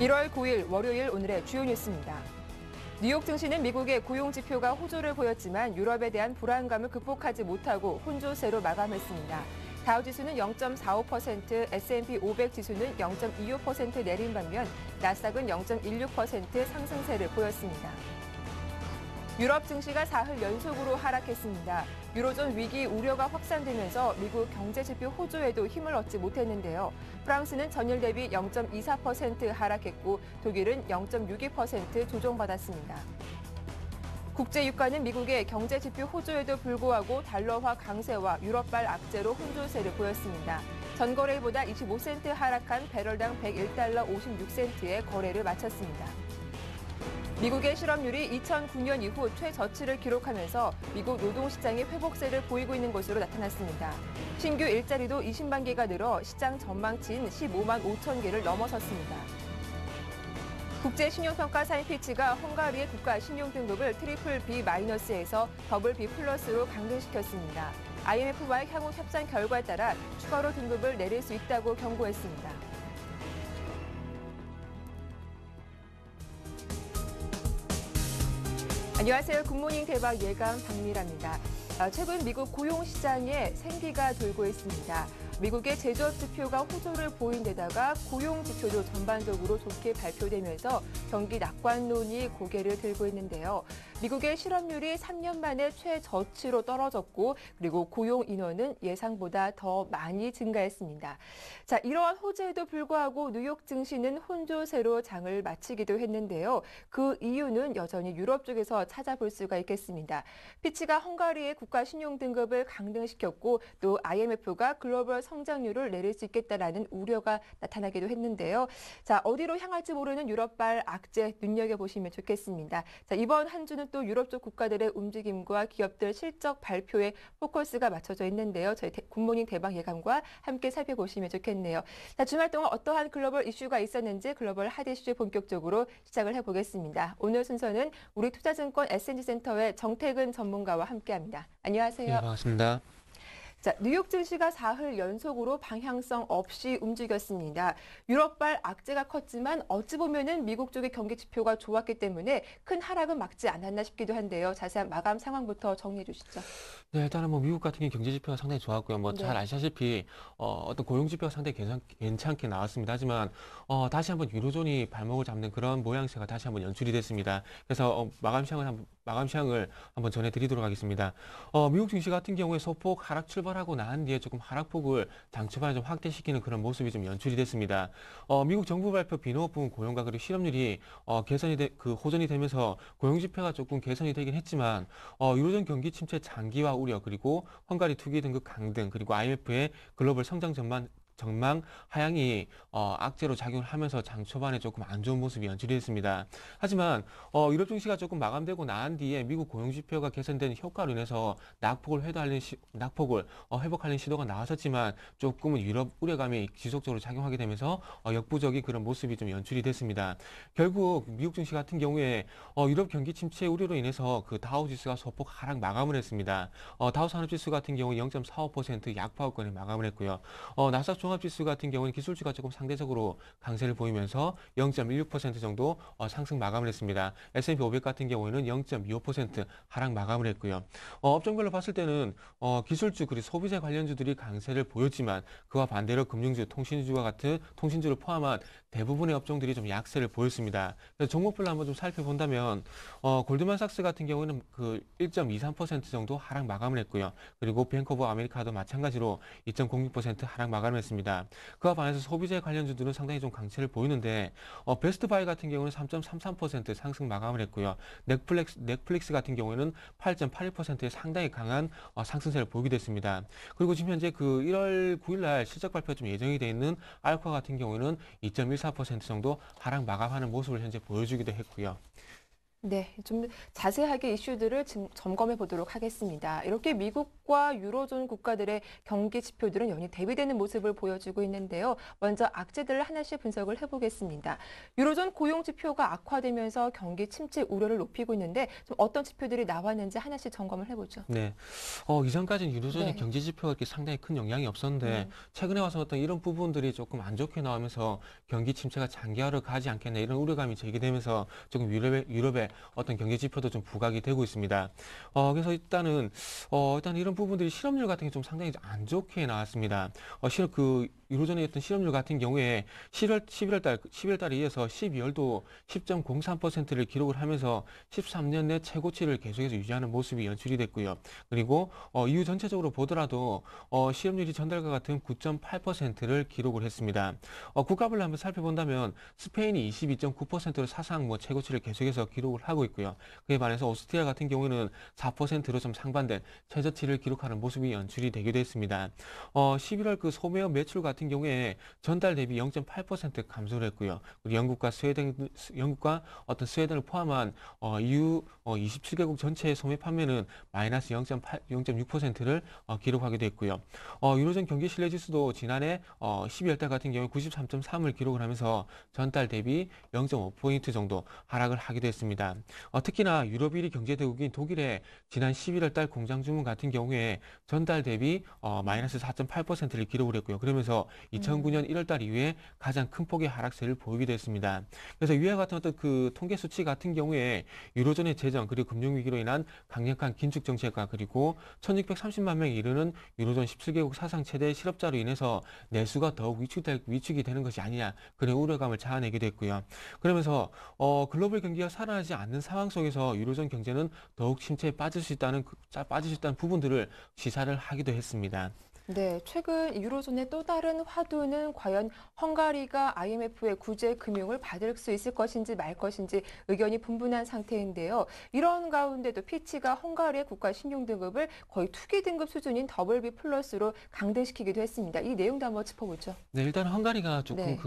1월 9일 월요일 오늘의 주요 뉴스입니다. 뉴욕 증시는 미국의 고용 지표가 호조를 보였지만 유럽에 대한 불안감을 극복하지 못하고 혼조세로 마감했습니다. 다우지수는 0.45%, S&P 500 지수는 0.25% 내린 반면 나스닥은 0.16% 상승세를 보였습니다. 유럽 증시가 사흘 연속으로 하락했습니다. 유로존 위기 우려가 확산되면서 미국 경제 지표 호조에도 힘을 얻지 못했는데요. 프랑스는 전일 대비 0.24% 하락했고 독일은 0.62% 조정받았습니다. 국제 유가는 미국의 경제 지표 호조에도 불구하고 달러화 강세와 유럽발 악재로 혼조세를 보였습니다. 전거래일보다 25센트 하락한 배럴당 101달러 56센트에 거래를 마쳤습니다. 미국의 실업률이 2009년 이후 최저치를 기록하면서 미국 노동시장이 회복세를 보이고 있는 것으로 나타났습니다. 신규 일자리도 20만 개가 늘어 시장 전망치인 15만 5천 개를 넘어섰습니다. 국제신용평가사인 피치가 헝가리의 국가 신용등급을 트리플 B-에서 더블 B+로 강등시켰습니다. IMF와의 향후 협상 결과에 따라 추가로 등급을 내릴 수 있다고 경고했습니다. 안녕하세요. 굿모닝 대박 예감 박미라입니다. 최근 미국 고용시장에 생기가 돌고 있습니다. 미국의 제조업 지표가 호조를 보인 데다가 고용 지표도 전반적으로 좋게 발표되면서 경기 낙관론이 고개를 들고 있는데요. 미국의 실업률이 3년 만에 최저치로 떨어졌고 그리고 고용 인원은 예상보다 더 많이 증가했습니다. 자, 이러한 호재에도 불구하고 뉴욕 증시는 혼조세로 장을 마치기도 했는데요. 그 이유는 여전히 유럽 쪽에서 찾아볼 수가 있겠습니다. 피치가 헝가리의 국가 신용 등급을 강등시켰고 또 IMF가 글로벌 성장률을 내릴 수 있겠다라는 우려가 나타나기도 했는데요. 자, 어디로 향할지 모르는 유럽발 악재 눈여겨보시면 좋겠습니다. 자, 이번 한 주는 또 유럽 쪽 국가들의 움직임과 기업들 실적 발표에 포커스가 맞춰져 있는데요. 저희 굿모닝 대박 예감과 함께 살펴보시면 좋겠네요. 자, 주말 동안 어떠한 글로벌 이슈가 있었는지 글로벌 핫 이슈 본격적으로 시작을 해보겠습니다. 오늘 순서는 우리투자증권 S&G센터의 정태근 전문가와 함께합니다. 안녕하세요. 네, 반갑습니다. 자, 뉴욕 증시가 사흘 연속으로 방향성 없이 움직였습니다. 유럽발 악재가 컸지만 어찌 보면은 미국 쪽의 경기 지표가 좋았기 때문에 큰 하락은 막지 않았나 싶기도 한데요. 자세한 마감 상황부터 정리해 주시죠. 네, 일단은 미국 같은 경우 경제 지표가 상당히 좋았고요. 잘 네. 아시다시피 어떤 고용 지표가 상당히 괜찮게 나왔습니다. 하지만 다시 한번 유로존이 발목을 잡는 그런 모양새가 다시 한번 연출이 됐습니다. 그래서 마감 시황을 한번 전해드리도록 하겠습니다. 미국 증시 같은 경우에 소폭 하락 출발하고 난 뒤에 조금 하락폭을 장 초반에 좀 확대시키는 그런 모습이 좀 연출이 됐습니다. 미국 정부 발표 비농업 부문 고용과 그리고 실업률이 호전이 되면서 고용 지표가 조금 개선이 되긴 했지만 유로존 경기 침체 장기화 우려 그리고 헝가리 투기 등급 강등 그리고 IMF의 글로벌 성장 전망 하향이 악재로 작용을 하면서 장 초반에 조금 안 좋은 모습이 연출이 됐습니다. 하지만 유럽 증시가 조금 마감되고 난 뒤에 미국 고용 지표가 개선된 효과로 인해서 낙폭을 회복하는 시도가 나왔었지만 조금은 유럽 우려감이 지속적으로 작용하게 되면서 역부족인 그런 모습이 좀 연출이 됐습니다. 결국 미국 증시 같은 경우에 유럽 경기 침체 우려로 인해서 그 다우지수가 소폭 하락 마감을 했습니다. 다우 산업지수 같은 경우 0.45% 약파업권에 마감을 했고요. 나스닥 종합지수 같은 경우는 기술주가 조금 상대적으로 강세를 보이면서 0.16% 정도 상승 마감을 했습니다. S&P 500 같은 경우에는 0.25% 하락 마감을 했고요. 업종별로 봤을 때는 기술주 그리고 소비재 관련주들이 강세를 보였지만 그와 반대로 금융주, 통신주를 포함한 대부분의 업종들이 좀 약세를 보였습니다. 그래서 종목별로 한번 좀 살펴본다면 골드만삭스 같은 경우는 그 1.23% 정도 하락 마감을 했고요. 그리고 뱅크 오브 아메리카도 마찬가지로 2.06% 하락 마감을 했습니다. 그와 반해서 소비재 관련주들은 상당히 좀 강세를 보이는데 베스트바이 같은 경우는 3.33% 상승 마감을 했고요. 넷플릭스 같은 경우에는 8.81%의 상당히 강한 상승세를 보이게 됐습니다. 그리고 지금 현재 그 1월 9일 날 실적 발표가 좀 예정이 되어 있는 알파 같은 경우에는 2.14% 정도 하락 마감하는 모습을 현재 보여주기도 했고요. 네, 좀 자세하게 이슈들을 점검해 보도록 하겠습니다. 이렇게 미국과 유로존 국가들의 경기 지표들은 연이 대비되는 모습을 보여주고 있는데요. 먼저 악재들을 하나씩 분석을 해보겠습니다. 유로존 고용 지표가 악화되면서 경기 침체 우려를 높이고 있는데 좀 어떤 지표들이 나왔는지 하나씩 점검을 해보죠. 네. 이전까지는 유로존의 네. 경제 지표가 이렇게 상당히 큰 영향이 없었는데, 음. 최근에 와서 어떤 이런 부분들이 조금 안 좋게 나오면서 경기 침체가 장기화로 가지 않겠나 이런 우려감이 제기되면서 조금 유럽의 어떤 경제 지표도 좀 부각이 되고 있습니다. 그래서 일단 이런 부분들이 실업률 같은 게 좀 상당히 안 좋게 나왔습니다. 유로존의 어떤 실업률 같은 경우에 11월 달에 이어서 12월도 10.03%를 기록을 하면서 13년 내 최고치를 계속해서 유지하는 모습이 연출이 됐고요. 그리고 EU 전체적으로 보더라도 실업률이 전달과 같은 9.8%를 기록을 했습니다. 국가별로 한번 살펴본다면 스페인이 22.9%로 사상 최고치를 계속해서 기록을 하고 있고요. 그에 반해서 오스트리아 같은 경우는 4%로 좀 상반된 최저치를 기록하는 모습이 연출이 되기도 했습니다. 11월 그 소매업 매출 같은 경우에 전달 대비 0.8% 감소를 했고요. 그리고 영국과 어떤 스웨덴을 포함한 EU 27개국 전체의 소매 판매는 마이너스 0.6%를 기록하기도 했고요. 유로존 경기 신뢰 지수도 지난해 12월 달 같은 경우에 93.3을 기록을 하면서 전달 대비 0.5포인트 정도 하락을 하기도 했습니다. 특히나 유럽 1위 경제대국인 독일의 지난 11월 달 공장 주문 같은 경우에 전달 대비 마이너스 4.8%를 기록을 했고요. 그러면서 2009년 1월 달 이후에 가장 큰 폭의 하락세를 보이기도 했습니다. 그래서 위와 같은 어떤 그 통계 수치 같은 경우에 유로존의 재정 그리고 금융위기로 인한 강력한 긴축 정책과 그리고 1630만 명에 이르는 유로존 17개국 사상 최대 실업자로 인해서 내수가 더욱 위축이 되는 것이 아니냐 그런 우려감을 자아내기도 했고요. 그러면서 글로벌 경기가 살아나지 않는 상황 속에서 유로존 경제는 더욱 침체에 빠질 수 있다는 부분들을 시사를 하기도 했습니다. 네, 최근 유로존의 또 다른 화두는 과연 헝가리가 IMF의 구제 금융을 받을 수 있을 것인지 말 것인지 의견이 분분한 상태인데요. 이런 가운데도 피치가 헝가리의 국가 신용 등급을 거의 투기 등급 수준인 더블 B 플러스로 강등시키기도 했습니다. 이 내용도 한번 짚어보죠. 네, 일단 헝가리가 조금 네.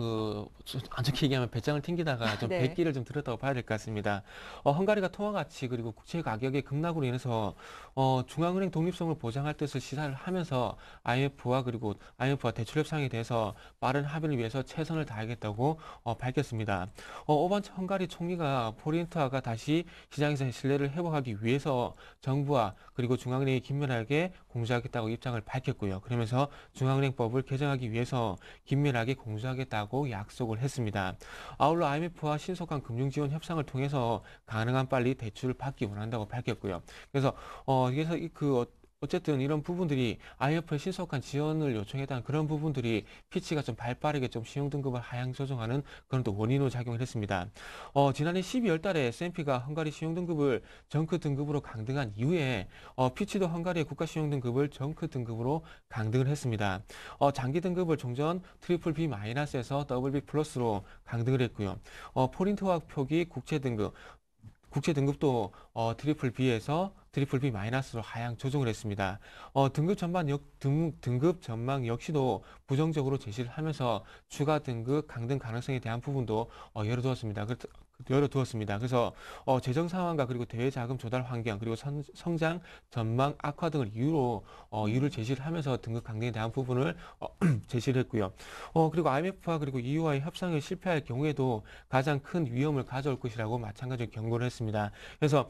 안 좋게 얘기하면 배짱을 튕기다가 좀 네. 백기를 좀 들었다고 봐야 될 것 같습니다. 헝가리가 통화 가치 그리고 국채 가격의 급락으로 인해서 중앙은행 독립성을 보장할 뜻을 시사를 하면서 IMF와 대출 협상에 대해서 빠른 합의를 위해서 최선을 다하겠다고 밝혔습니다. 오반차 헝가리 총리가 포리인트와가 다시 시장에서 신뢰를 회복하기 위해서 정부와 그리고 중앙은행이 긴밀하게 공조하겠다고 입장을 밝혔고요. 그러면서 중앙은행법을 개정하기 위해서 긴밀하게 공조하겠다고 약속을 했습니다. 아울러 IMF와 신속한 금융지원 협상을 통해서 가능한 빨리 대출을 받기 원한다고 밝혔고요. 그래서 어쨌든 이런 부분들이 IMF의 신속한 지원을 요청했다는 그런 부분들이 피치가 좀 발빠르게 좀 신용등급을 하향 조정하는 그런 또 원인으로 작용을 했습니다. 지난해 12월 달에 S&P가 헝가리 신용등급을 정크 등급으로 강등한 이후에 피치도 헝가리의 국가 신용등급을 정크 등급으로 강등을 했습니다. 장기 등급을 종전 트리플 B 마이너스에서 더블 B 플러스로 강등을 했고요. 포린트와 표기 국채 등급도 트리플 B 마이너스로 하향 조정을 했습니다. 등급 전망 역시도 부정적으로 제시를 하면서 추가 등급 강등 가능성에 대한 부분도 열어두었습니다. 그래서 재정 상황과 그리고 대외 자금 조달 환경 그리고 성장 전망 악화 등을 이유를 제시를 하면서 등급 강등에 대한 부분을 제시를 했고요. 그리고 IMF와 그리고 EU와의 협상에 실패할 경우에도 가장 큰 위험을 가져올 것이라고 마찬가지로 경고를 했습니다. 그래서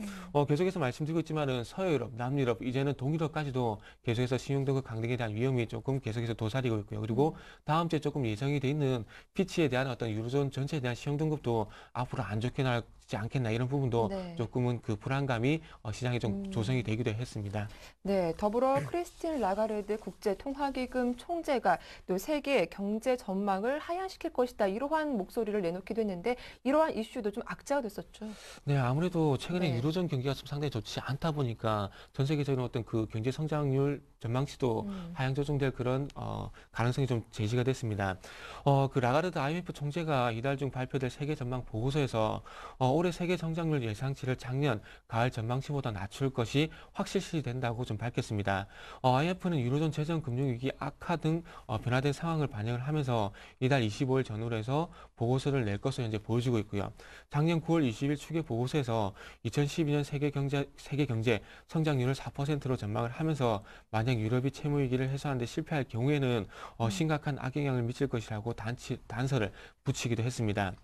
계속해서 말씀드리고 있지만은 서유럽, 남유럽, 이제는 동유럽까지도 계속해서 신용등급 강등에 대한 위험이 조금 계속해서 도사리고 있고요. 그리고 다음 주에 조금 예정이 돼 있는 피치에 대한 어떤 유로존 전체에 대한 신용등급도 앞으로 안 좋게 나지 않겠나 이런 부분도 네. 조금은 그 불안감이 시장에 좀 조성이 되기도 했습니다. 네, 더불어 크리스틴 라가르드 국제통화기금 총재가 또 세계 경제 전망을 하향시킬 것이다 이러한 목소리를 내놓기도 했는데 이러한 이슈도 좀 악재가 됐었죠. 네, 아무래도 최근에 네. 유로존 경기가 좀 상당히 좋지 않다 보니까 전 세계적인 어떤 그 경제 성장률 전망치도 하향 조정될 그런 가능성이 좀 제시가 됐습니다. 그 라가르드 IMF 총재가 이달 중 발표될 세계 전망 보고서에서 올해 세계 성장률 예상치를 작년 가을 전망치보다 낮출 것이 확실시된다고 좀 밝혔습니다. IMF는 유로존 재정 금융위기 악화 등 변화된 상황을 반영을 하면서 이달 25일 전후로 해서 보고서를 낼 것으로 현재 보여지고 있고요. 작년 9월 20일 추계 보고서에서 2012년 세계 경제 성장률을 4%로 전망을 하면서 만약 유럽이 채무 위기를 해소하는 데 실패할 경우에는 심각한 악영향을 미칠 것이라고 단서를 붙이기도 했습니다.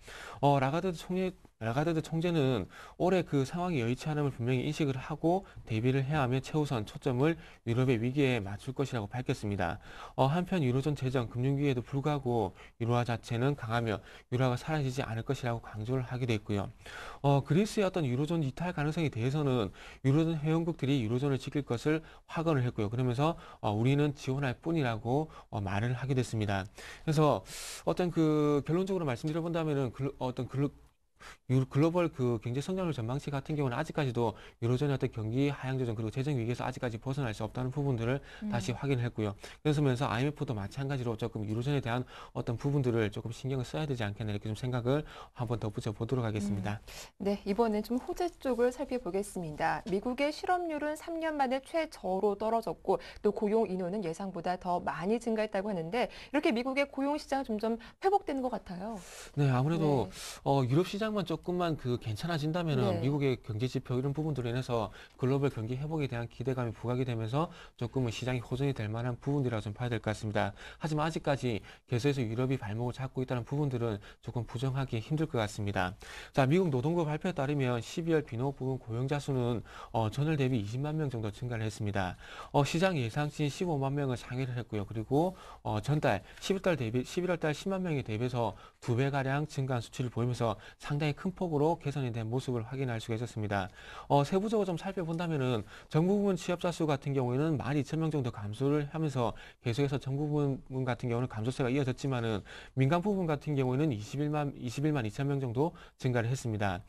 라가르드 총재는 올해 그 상황이 여의치 않음을 분명히 인식을 하고 대비를 해야 하며 최우선 초점을 유럽의 위기에 맞출 것이라고 밝혔습니다. 한편 유로존 재정 금융위기에도 불구하고 유로화 자체는 강하며 유로화가 사라지지 않을 것이라고 강조를 하기도 했고요. 그리스의 어떤 유로존 이탈 가능성에 대해서는 유로존 회원국들이 유로존을 지킬 것을 확언을 했고요. 그러면서 우리는 지원할 뿐이라고 말을 하게 됐습니다. 그래서 어떤 그 결론적으로 말씀드려본다면은 글로벌 그 경제 성장률 전망치 같은 경우는 아직까지도 유로존의 어떤 경기 하향 조정 그리고 재정 위기에서 아직까지 벗어날 수 없다는 부분들을 다시 확인을 했고요. 그러면서 IMF도 마찬가지로 조금 유로존에 대한 어떤 부분들을 조금 신경을 써야 되지 않겠나 이렇게 좀 생각을 한번 덧붙여 보도록 하겠습니다. 네, 이번엔 좀 호재 쪽을 살펴보겠습니다. 미국의 실업률은 3년 만에 최저로 떨어졌고 또 고용 인원은 예상보다 더 많이 증가했다고 하는데 이렇게 미국의 고용 시장 점점 회복되는 것 같아요. 네, 아무래도 유럽 시장만 조금만 그 괜찮아진다면은 네. 미국의 경제 지표 이런 부분들로 인해서 글로벌 경기 회복에 대한 기대감이 부각이 되면서 조금은 시장이 호전이 될 만한 부분이라고 좀 봐야 될 것 같습니다. 하지만 아직까지 계속해서 유럽이 발목을 잡고 있다는 부분들은 조금 부정하기 힘들 것 같습니다. 자, 미국 노동부 발표에 따르면 12월 비농업 부분 고용자 수는 전월 대비 20만 명 정도 증가를 했습니다. 시장 예상치인 15만 명을 상회를 했고요. 그리고 전달 11월 달 10만 명에 대비해서 2배가량 증가한 수치를 보이면서 상당히 큰 폭으로 개선이 된 모습을 확인할 수가 있었습니다. 세부적으로 좀 살펴본다면은 정부 부문 취업자 수 같은 경우에는 12,000명 정도 감소를 하면서 계속해서 정부 부문 같은 경우는 감소세가 이어졌지만은 민간 부분 같은 경우에는 21만 2,000명 정도 증가를 했습니다.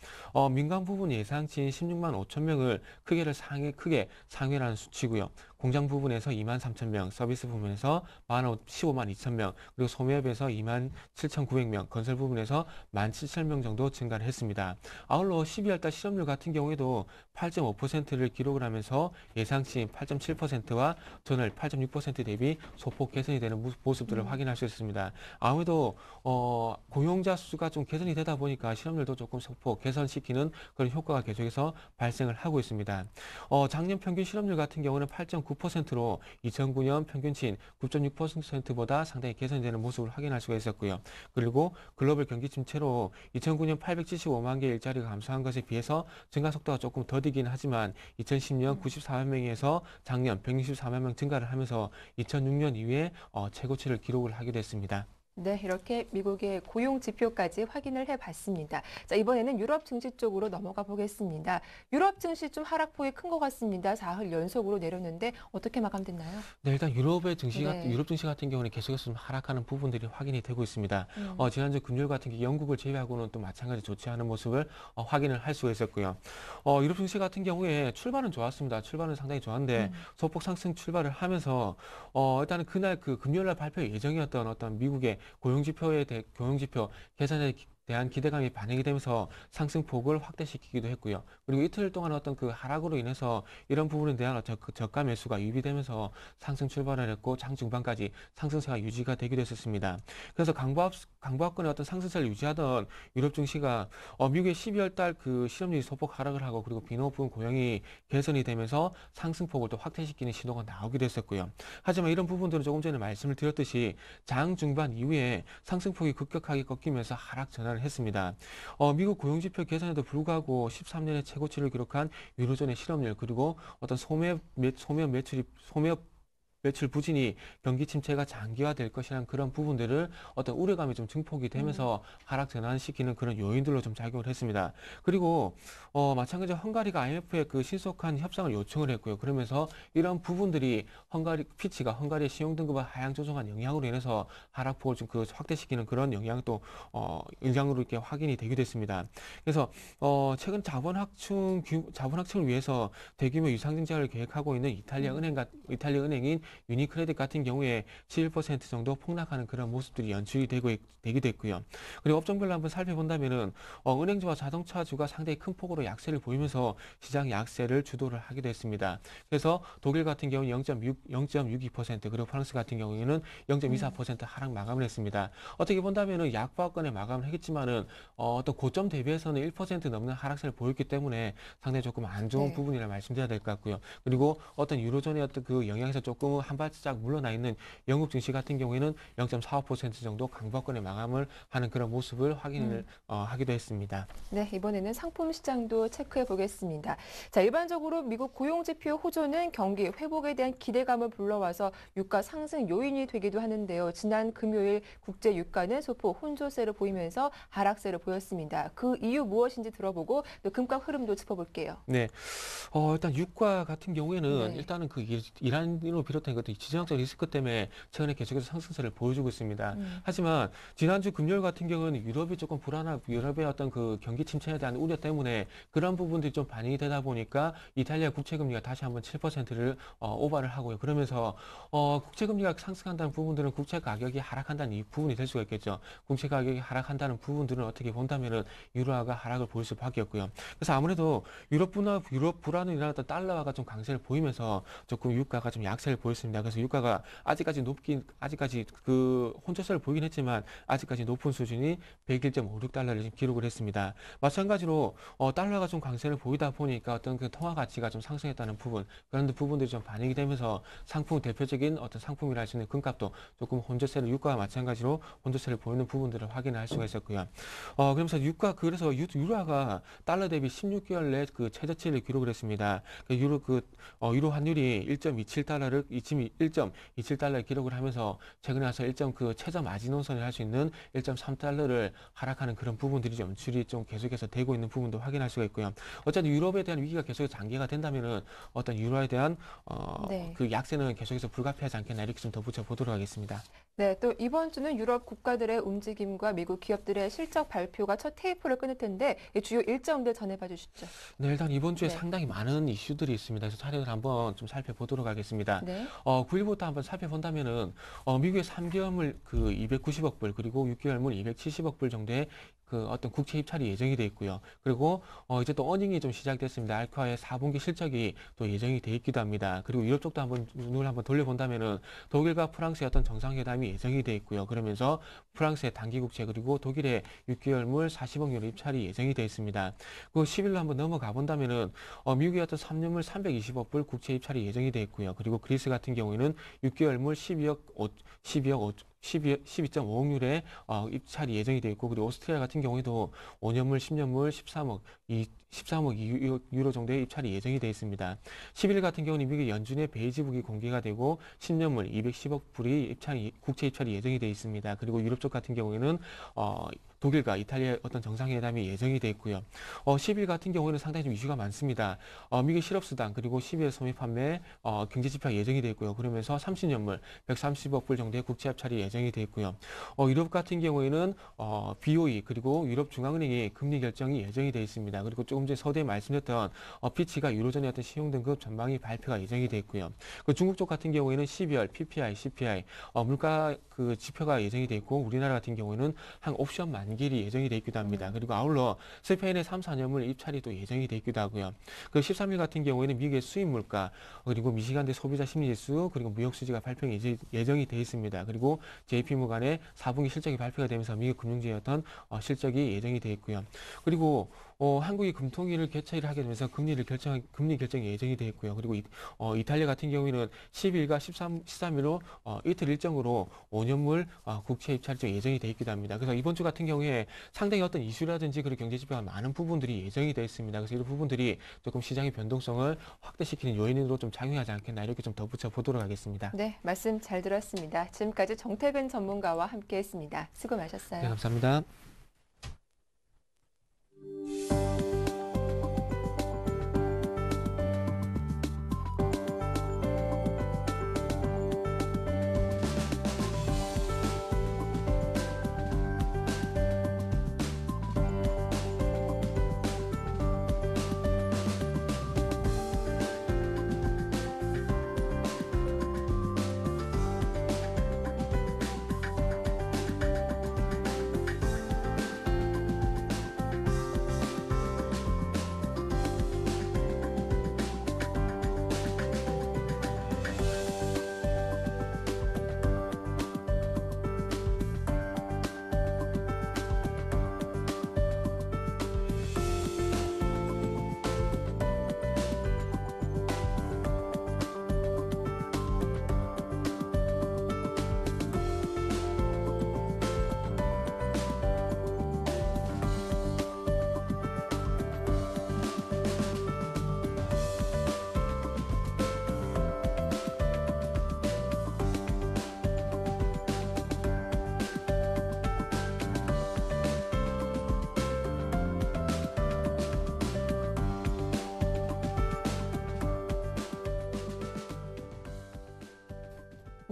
민간 부분 예상치인 16만 5천 명을 크게 상회라는 수치고요. 공장 부분에서 23,000명, 서비스 부분에서 15만 2천 명, 그리고 소매업에서 27,900명, 건설 부분에서 17,000명 정도 증가를 했습니다. 아울러 12월 달 실업률 같은 경우에도 8.5%를 기록을 하면서 예상치인 8.7%와 전월 8.6% 대비 소폭 개선이 되는 모습들을 확인할 수 있습니다. 아무래도 고용자 수가 좀 개선이 되다 보니까 실업률도 조금 소폭 개선시키는 그런 효과가 계속해서 발생을 하고 있습니다. 작년 평균 실업률 같은 경우는 8.9%로 2009년 평균치인 9.6%보다 상당히 개선이 되는 모습을 확인할 수가 있었고요. 그리고 글로벌 경기 침체로 2009년 875만 개 일자리가 감소한 것에 비해서 증가 속도가 조금 더디긴 하지만 2010년 94만 명에서 작년 164만 명 증가를 하면서 2006년 이후에 최고치를 기록을 하기도 했습니다. 네, 이렇게 미국의 고용 지표까지 확인을 해봤습니다. 자, 이번에는 유럽 증시 쪽으로 넘어가 보겠습니다. 유럽 증시 좀 하락폭이 큰 것 같습니다. 4흘 연속으로 내렸는데 어떻게 마감됐나요? 네, 일단 유럽 증시 같은 경우는 계속해서 좀 하락하는 부분들이 확인이 되고 있습니다. 지난주 금요일 같은 경우 영국을 제외하고는 또 마찬가지 좋지 않은 모습을 확인을 할 수가 있었고요. 유럽 증시 같은 경우에 출발은 좋았습니다. 출발은 상당히 좋았는데 소폭 상승 출발을 하면서 일단은 그날 그 금요일 날 발표 예정이었던 어떤 미국의 고용지표 개선에 대한 기대감이 반영이 되면서 상승폭을 확대시키기도 했고요. 그리고 이틀 동안 어떤 그 하락으로 인해서 이런 부분에 대한 어떤 그 저가 매수가 유입되면서 상승 출발을 했고 장 중반까지 상승세가 유지가 되기도 했었습니다. 그래서 강보합권의 어떤 상승세를 유지하던 유럽 증시가 미국의 12월 달 그 실업률이 소폭 하락을 하고 그리고 비농업 부분 고용이 개선이 되면서 상승폭을 또 확대시키는 신호가 나오기도 했었고요. 하지만 이런 부분들은 조금 전에 말씀을 드렸듯이 장 중반 이후에 상승폭이 급격하게 꺾이면서 하락 전환을 했습니다. 미국 고용지표 개선에도 불구하고 13년의 최고치를 기록한 유로존의 실업률 그리고 어떤 소매업 매출 부진이 경기 침체가 장기화될 것이라는 그런 부분들을 어떤 우려감이 좀 증폭이 되면서 하락 전환시키는 그런 요인들로 좀 작용을 했습니다. 그리고 마찬가지로 헝가리가 IMF에 그 신속한 협상을 요청을 했고요. 그러면서 이런 부분들이 헝가리의 신용등급을 하향 조정한 영향으로 인해서 하락폭을 좀 그 확대시키는 그런 영향도 영향으로 이렇게 확인이 되기도 했습니다. 그래서 최근 자본 확충을 위해서 대규모 유상증자를 계획하고 있는 이탈리아 은행인 유니크레딧 같은 경우에 11% 정도 폭락하는 그런 모습들이 연출이 되기도 했고요. 그리고 업종별로 한번 살펴본다면은 은행주와 자동차주가 상당히 큰 폭으로 약세를 보이면서 시장 약세를 주도를 하기도 했습니다. 그래서 독일 같은 경우는 0.62%, 그리고 프랑스 같은 경우에는 0.24% 하락 마감을 했습니다. 어떻게 본다면은 약보합권에 마감을 했지만은 어떤 고점 대비해서는 1% 넘는 하락세를 보였기 때문에 상당히 조금 안 좋은 네. 부분이라 말씀드려야 될 것 같고요. 그리고 어떤 유로존의 어떤 그 영향에서 조금 한 발짝 물러나 있는 영국 증시 같은 경우에는 0.45% 정도 강보합권에 마감을 하는 그런 모습을 확인을 하기도 했습니다. 네, 이번에는 상품 시장도 체크해 보겠습니다. 자, 일반적으로 미국 고용지표 호조는 경기 회복에 대한 기대감을 불러와서 유가 상승 요인이 되기도 하는데요. 지난 금요일 국제 유가는 소폭 혼조세를 보이면서 하락세를 보였습니다. 그 이유 무엇인지 들어보고 또 금값 흐름도 짚어볼게요. 네. 일단 유가 같은 경우에는 네. 일단은 그 이란으로 비롯한 것도 지정학적 리스크 때문에 최근에 계속해서 상승세를 보여주고 있습니다. 하지만 지난주 금요일 같은 경우는 유럽이 조금 유럽의 어떤 그 경기 침체에 대한 우려 때문에 그런 부분들이 좀 반영이 되다 보니까 이탈리아 국채금리가 다시 한번 7%를 오버를 하고요. 그러면서 국채금리가 상승한다는 부분들은 국채 가격이 하락한다는 이 부분이 될 수가 있겠죠. 국채 가격이 하락한다는 부분들은 어떻게 본다면은 유로화가 하락을 보일 수밖에 없고요. 그래서 아무래도 유럽 불안을 일어났던 달러화가 좀 강세를 보이면서 조금 유가가 좀 약세를 보였습니다. 그래서 유가가 아직까지 그 혼조세를 보이긴 했지만 아직까지 높은 수준이 101.56달러를 지금 기록을 했습니다. 마찬가지로 달러가 좀 강세를 보이다 보니까 어떤 그 통화 가치가 좀 상승했다는 부분, 그런 부분들이 좀 반영이 되면서 대표적인 어떤 상품이라 할 수 있는 금값도 조금 유가와 마찬가지로 혼조세를 보이는 부분들을 확인할 수가 있었고요. 그러면서 그래서 유로화가 달러 대비 16개월 내 그 최저치를 기록을 했습니다. 유로 환율이 1.27달러를 기록을 하면서 최근에 와서 그 최저 마지노선을 할 수 있는 1.3달러를 하락하는 그런 부분들이 연출이 좀 계속해서 되고 있는 부분도 확인할 수가 있고요. 어쨌든 유럽에 대한 위기가 계속 장기가 된다면은 어떤 유로에 대한 네. 그 약세는 계속해서 불가피하지 않겠나 이렇게 좀 덧붙여 보도록 하겠습니다. 네, 또 이번 주는 유럽 국가들의 움직임과 미국 기업들의 실적 발표가 첫 테이프를 끊을 텐데 이 주요 일정들 전해봐 주시죠. 네, 일단 이번 주에 네. 상당히 많은 이슈들이 있습니다. 그래서 차례를 한번 좀 살펴보도록 하겠습니다. 네. 9일부터 한번 살펴본다면은, 미국의 3개월물 그 290억 불, 그리고 6개월물 270억 불 정도의 그 어떤 국채 입찰이 예정이 돼 있고요. 그리고 이제 또 어닝이 좀 시작됐습니다. 알코아의 4분기 실적이 또 예정이 돼 있기도 합니다. 그리고 유럽 쪽도 한번 눈을 한번 돌려본다면은 독일과 프랑스의 어떤 정상회담이 예정이 돼 있고요. 그러면서 프랑스의 단기 국채 그리고 독일의 6개월물 40억 유로 입찰이 예정이 돼 있습니다. 그 10일로 한번 넘어가 본다면은 미국의 어떤 3년물 320억 불 국채 입찰이 예정이 돼 있고요. 그리고 그리스 같은 경우에는 6개월물 12.5억률의 입찰이 예정이 되어 있고, 그리고 오스트리아 같은 경우에도 5년물, 10년물 13억 유로 정도의 입찰이 예정이 되어 있습니다. 10일 같은 경우는 미국의 연준의 베이지북이 공개가 되고 10년물 210억 불이 국채 입찰이 예정이 되어 있습니다. 그리고 유럽 쪽 같은 경우에는 독일과 이탈리아의 어떤 정상회담이 예정이 되어 있고요. 10일 같은 경우에는 상당히 좀 이슈가 많습니다. 미국의 실업수당 그리고 12월 소매 판매 경제 지표가 예정이 되어 있고요. 그러면서 30년물 130억 불 정도의 국채 입찰이 예정이 되어 있고요. 유럽 같은 경우에는 BOE 그리고 유럽 중앙은행의 금리 결정이 예정이 되어 있습니다. 그리고 조금 전에 서두에 말씀드렸던 피치가 유로존의 어떤 신용등급 전망이 발표가 예정이 되어 있고요. 그 중국 쪽 같은 경우에는 12월 PPI, CPI 물가 그 지표가 예정이 되어 있고, 우리나라 같은 경우에는 한 옵션 만기일이 예정이 되어 있기도 합니다. 그리고 아울러 스페인의 3, 4년물 입찰이 또 예정이 되어 있기도 하고요. 그 13일 같은 경우에는 미국의 수입 물가 그리고 미시간대 소비자 심리지수 그리고 무역 수지가 발표 예정이 되어 있습니다. 그리고 JP모간의 4분기 실적이 발표가 되면서 미국 금융지의 어떤 실적이 예정이 되어 있고요. 그리고 한국이 금통위를 개최를 하게 되면서 금리 결정이 예정이 되어 있고요. 그리고 이탈리아 같은 경우에는 12일과 13일로 이틀 일정으로 5년물 국채 입찰이 예정이 되어 있기도 합니다. 그래서 이번 주 같은 경우에 상당히 어떤 이슈라든지 그리고 경제 지표가 많은 부분들이 예정이 되어 있습니다. 그래서 이런 부분들이 조금 시장의 변동성을 확대시키는 요인으로 좀 작용하지 않겠나 이렇게 좀 덧붙여 보도록 하겠습니다. 네, 말씀 잘 들었습니다. 지금까지 정태근 전문가와 함께했습니다. 수고 많으셨어요. 네, 감사합니다.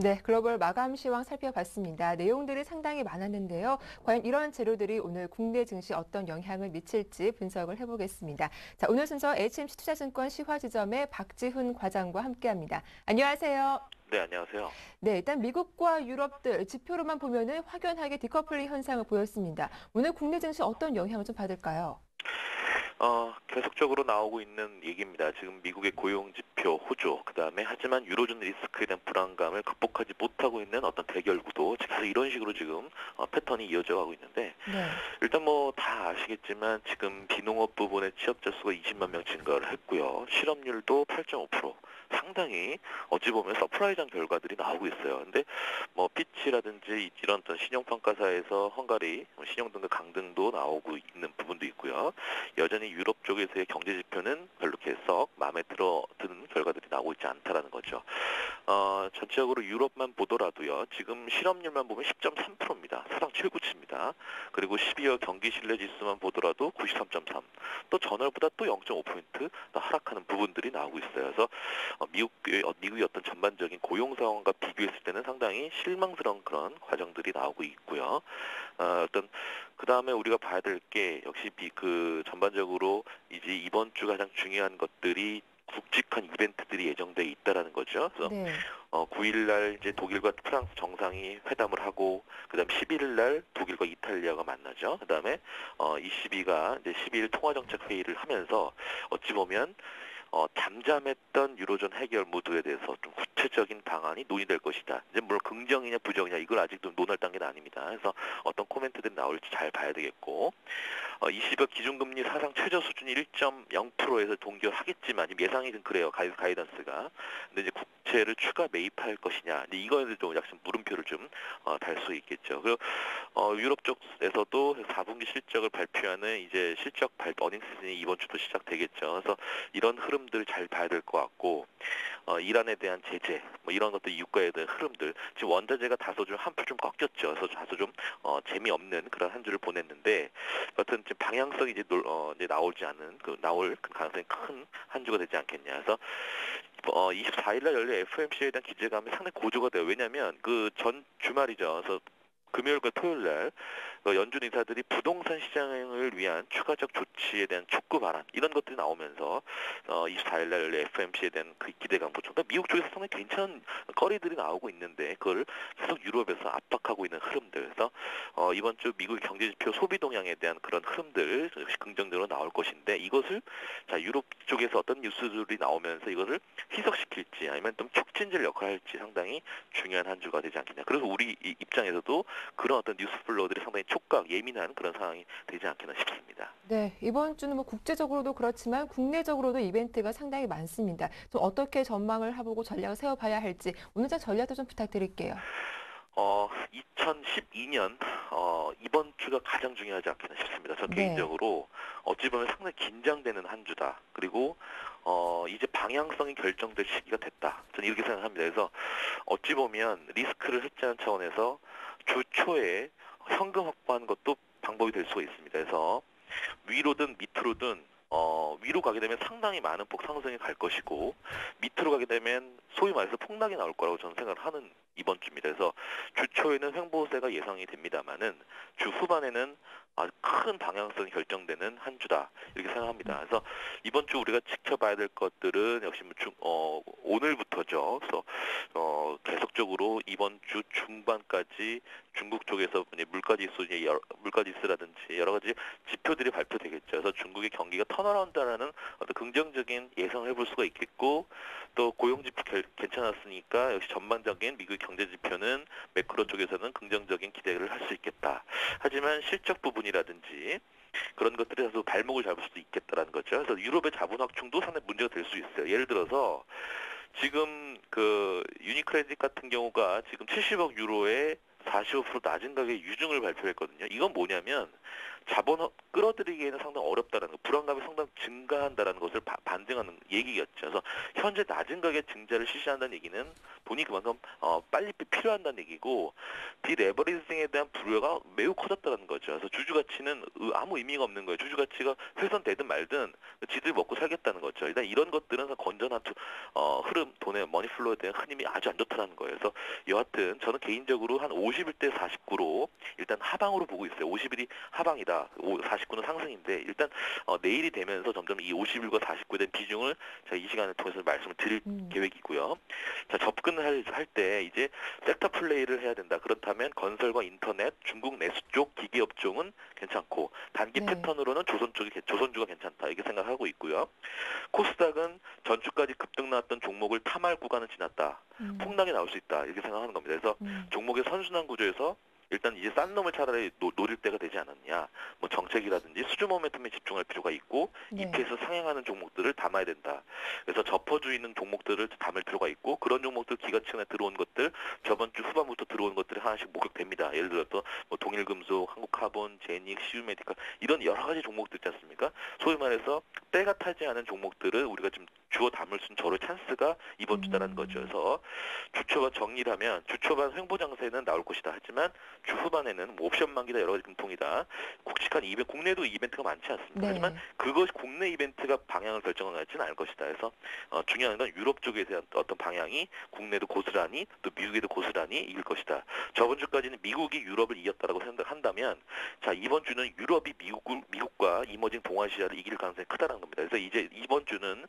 네, 글로벌 마감 시황 살펴봤습니다. 내용들이 상당히 많았는데요. 과연 이런 재료들이 오늘 국내 증시에 어떤 영향을 미칠지 분석을 해보겠습니다. 자, 오늘 순서 HMC 투자증권 시화지점의 박지훈 과장과 함께합니다. 안녕하세요. 네, 안녕하세요. 네, 일단 미국과 유럽들 지표로만 보면은 확연하게 디커플링 현상을 보였습니다. 오늘 국내 증시 어떤 영향을 좀 받을까요? 계속적으로 나오고 있는 얘기입니다. 지금 미국의 고용지표 호조, 그 다음에 하지만 유로존 리스크에 대한 불안감을 극복하지 못하고 있는 어떤 대결 구도, 계속 이런 식으로 지금 패턴이 이어져 가고 있는데, 네. 일단 뭐 다 아시겠지만 지금 비농업 부분의 취업자 수가 20만 명 증가를 했고요. 실업률도 8.5%. 상당히 어찌 보면 서프라이즈한 결과들이 나오고 있어요. 근데 뭐 피치라든지 이런 어떤 신용평가사에서 헝가리 신용등급 강등도 나오고 있는 부분도 있고요. 여전히 유럽 쪽에서의 경제 지표는 별로 썩 마음에 드는 결과들이 나오고 있지 않다라는 거죠. 전체적으로 유럽만 보더라도요. 지금 실업률만 보면 10.3%입니다. 사상 최고치입니다. 그리고 12월 경기 신뢰 지수만 보더라도 93.3. 또 전월보다 또 0.5포인트 더 하락하는 부분들이 나오고 있어요. 그래서 미국의 어떤 전반적인 고용 상황과 비교했을 때는 상당히 실망스러운 그런 과정들이 나오고 있고요. 그 다음에 우리가 봐야 될 게 역시 그 전반적으로 이제 이번 주 가장 중요한 것들이 굵직한 이벤트들이 예정돼 있다라는 거죠. 그래서 네. 9일 날 이제 독일과 프랑스 정상이 회담을 하고, 그다음 11일 날 독일과 이탈리아가 만나죠. 그다음에 ECB가 이제 12일 통화정책 회의를 하면서 어찌 보면 잠잠했던 유로존 해결 모드에 대해서 좀 구체적인 방안이 논의될 것이다. 이제 물론 긍정이냐 부정이냐 이걸 아직도 논할 단계는 아닙니다. 그래서 어떤 코멘트들이 나올지 잘 봐야 되겠고, 20일 기준금리 사상 최저 수준이 1.0%에서 동결하겠지만 예상이 좀 그래요. 가이던스가. 근데 이제 국채를 추가 매입할 것이냐, 이제 이거에 좀 약간 물음표를 좀 달 수 있겠죠. 그리고 유럽 쪽에서도 4분기 실적을 발표하는 이제 실적 어닝 시즌이 이번 주도 시작되겠죠. 그래서 이런 흐름들 잘 봐야 될 것 같고, 이란에 대한 제재, 뭐 이런 것들 유가에 대한 흐름들, 지금 원자재가 다소 좀 한풀 좀 꺾였죠. 그래서 다소 좀 재미없는 그런 한 주를 보냈는데, 여튼 지금 방향성이 이제 나오지 않은 나올 가능성이 큰 한 주가 되지 않겠냐. 그래서 24일 날 열린 FOMC에 대한 기대감이 상당히 고조가 돼요. 왜냐하면 그 전 주말이죠. 그래서 금요일과 토요일 날 연준 의사들이 부동산 시장을 위한 추가적 조치에 대한 촉구 발언 이런 것들이 나오면서 24일 날 열린 FOMC에 대한 그 기대감 보충. 그러니까 미국 쪽에서 상당히 괜찮은 거리들이 나오고 있는데 그걸 계속 유럽에서 압박하고 있는 흐름들. 그래서 이번 주 미국의 경제지표 소비 동향에 대한 그런 흐름들 역시 긍정적으로 나올 것인데, 이것을 자 유럽 쪽에서 어떤 뉴스들이 나오면서 이것을 희석시킬지 아니면 좀 촉진제 역할을 할지 상당히 중요한 한 주가 되지 않겠냐. 그래서 우리 입장에서도 그런 어떤 뉴스 플로우들이 상당히 촉각 예민한 그런 상황이 되지 않겠나 싶습니다. 네, 이번 주는 뭐 국제적으로도 그렇지만 국내적으로도 이벤트가 상당히 많습니다. 좀 어떻게 전망을 해보고 전략을 세워봐야 할지 오늘 제 전략도 좀 부탁드릴게요. 2012년 이번 주가 가장 중요하지 않겠나 싶습니다. 저 네. 개인적으로 어찌 보면 상당히 긴장되는 한 주다. 그리고 이제 방향성이 결정될 시기가 됐다. 저는 이렇게 생각합니다. 그래서 어찌 보면 리스크를 해지하는 차원에서 주 초에 현금 확보하는 것도 방법이 될 수가 있습니다. 그래서 위로든 밑으로든 위로 가게 되면 상당히 많은 폭 상승이 갈 것이고, 밑으로 가게 되면 소위 말해서 폭락이 나올 거라고 저는 생각을 하는 이번 주입니다. 그래서 주 초에는 횡보세가 예상이 됩니다만은 주 후반에는 아주 큰 방향성이 결정되는 한 주다 이렇게 생각합니다. 그래서 이번 주 우리가 지켜봐야 될 것들은 역시 오늘부터죠. 그래서 계속적으로 이번 주 중반까지 중국 쪽에서 물가지수라든지 여러 가지 지표들이 발표되겠죠. 그래서 중국의 경기가 턴어라운드라는 어떤 긍정적인 예상을 해볼 수가 있겠고, 또 고용지표 괜찮았으니까 역시 전반적인 미국의 경제지표는 매크로 쪽에서는 긍정적인 기대를 할 수 있겠다. 하지만 실적 부분이라든지 그런 것들에 대해서 발목을 잡을 수도 있겠다라는 거죠. 그래서 유럽의 자본 확충도 상당히 문제가 될 수 있어요. 예를 들어서 지금 그 유니크레딧 같은 경우가 지금 70억 유로에 45% 낮은 가격의 유증을 발표했거든요. 이건 뭐냐면 자본 끌어들이기에는 상당히 어렵다는 거, 불안감이 상당히 증가한다라는 것을 반증하는 얘기였죠. 그래서 현재 낮은 가격 증자를 실시한다는 얘기는 돈이 그만큼 빨리 필요한다는 얘기고 디레버리징에 대한 불효가 매우 커졌다는 거죠. 그래서 주주 가치는 아무 의미가 없는 거예요. 주주 가치가 훼손되든 말든 지들이 먹고 살겠다는 거죠. 일단 이런 것들은 건전한 흐름, 돈의 머니플로우에 대한 흐름이 아주 안 좋다는 거예요. 그래서 여하튼 저는 개인적으로 한 51대 49로 일단 하방으로 보고 있어요. 51이 하방이다. 49는 상승인데 일단 내일이 되면서 점점 이 51과 49에 대한 비중을 제가 이 시간을 통해서 말씀을 드릴 계획이고요. 자, 접근을 할 때 이제 섹터 플레이를 해야 된다. 그렇다면 건설과 인터넷, 중국 내수 쪽 기계업종은 괜찮고 단기 패턴으로는 조선주가 괜찮다. 이렇게 생각하고 있고요. 코스닥은 전주까지 급등 나왔던 종목을 탐할 구간은 지났다. 폭락이 나올 수 있다. 이렇게 생각하는 겁니다. 그래서 종목의 선순환 구조에서 일단 이제 싼 놈을 차라리 노릴 때가 되지 않았냐. 뭐 정책이라든지 수주 모멘텀에 집중할 필요가 있고 EPS 상향하는 종목들을 담아야 된다. 그래서 접어주 있는 종목들을 담을 필요가 있고 그런 종목들 기관층에 들어온 것들 저번 주 후반부터 들어온 것들이 하나씩 목격됩니다. 예를 들어서 뭐 동일금속, 한국카본, 제닉, 시우메디칼 이런 여러 가지 종목들 있지 않습니까? 소위 말해서 때가 타지 않은 종목들을 우리가 좀 주워 담을 수 있는 저럴 찬스가 이번 주다라는 거죠. 그래서 주초반 정리를 하면 주초반 횡보 장세는 나올 것이다. 하지만 주 후반에는 뭐 옵션 만기다 여러 가지 금통이다. 굵직한 국내도 이벤트가 많지 않습니까? 하지만 그것이 국내 이벤트가 방향을 결정하지는 않을 것이다. 그래서 중요한 건 유럽 쪽에 대한 어떤 방향이 국내도 고스란히 또 미국에도 고스란히 이길 것이다. 저번 주까지는 미국이 유럽을 이겼다라고 생각한다면 자 이번 주는 유럽이 미국과 이머징 동아시아를 이길 가능성이 크다는 겁니다. 그래서 이제 이번 주는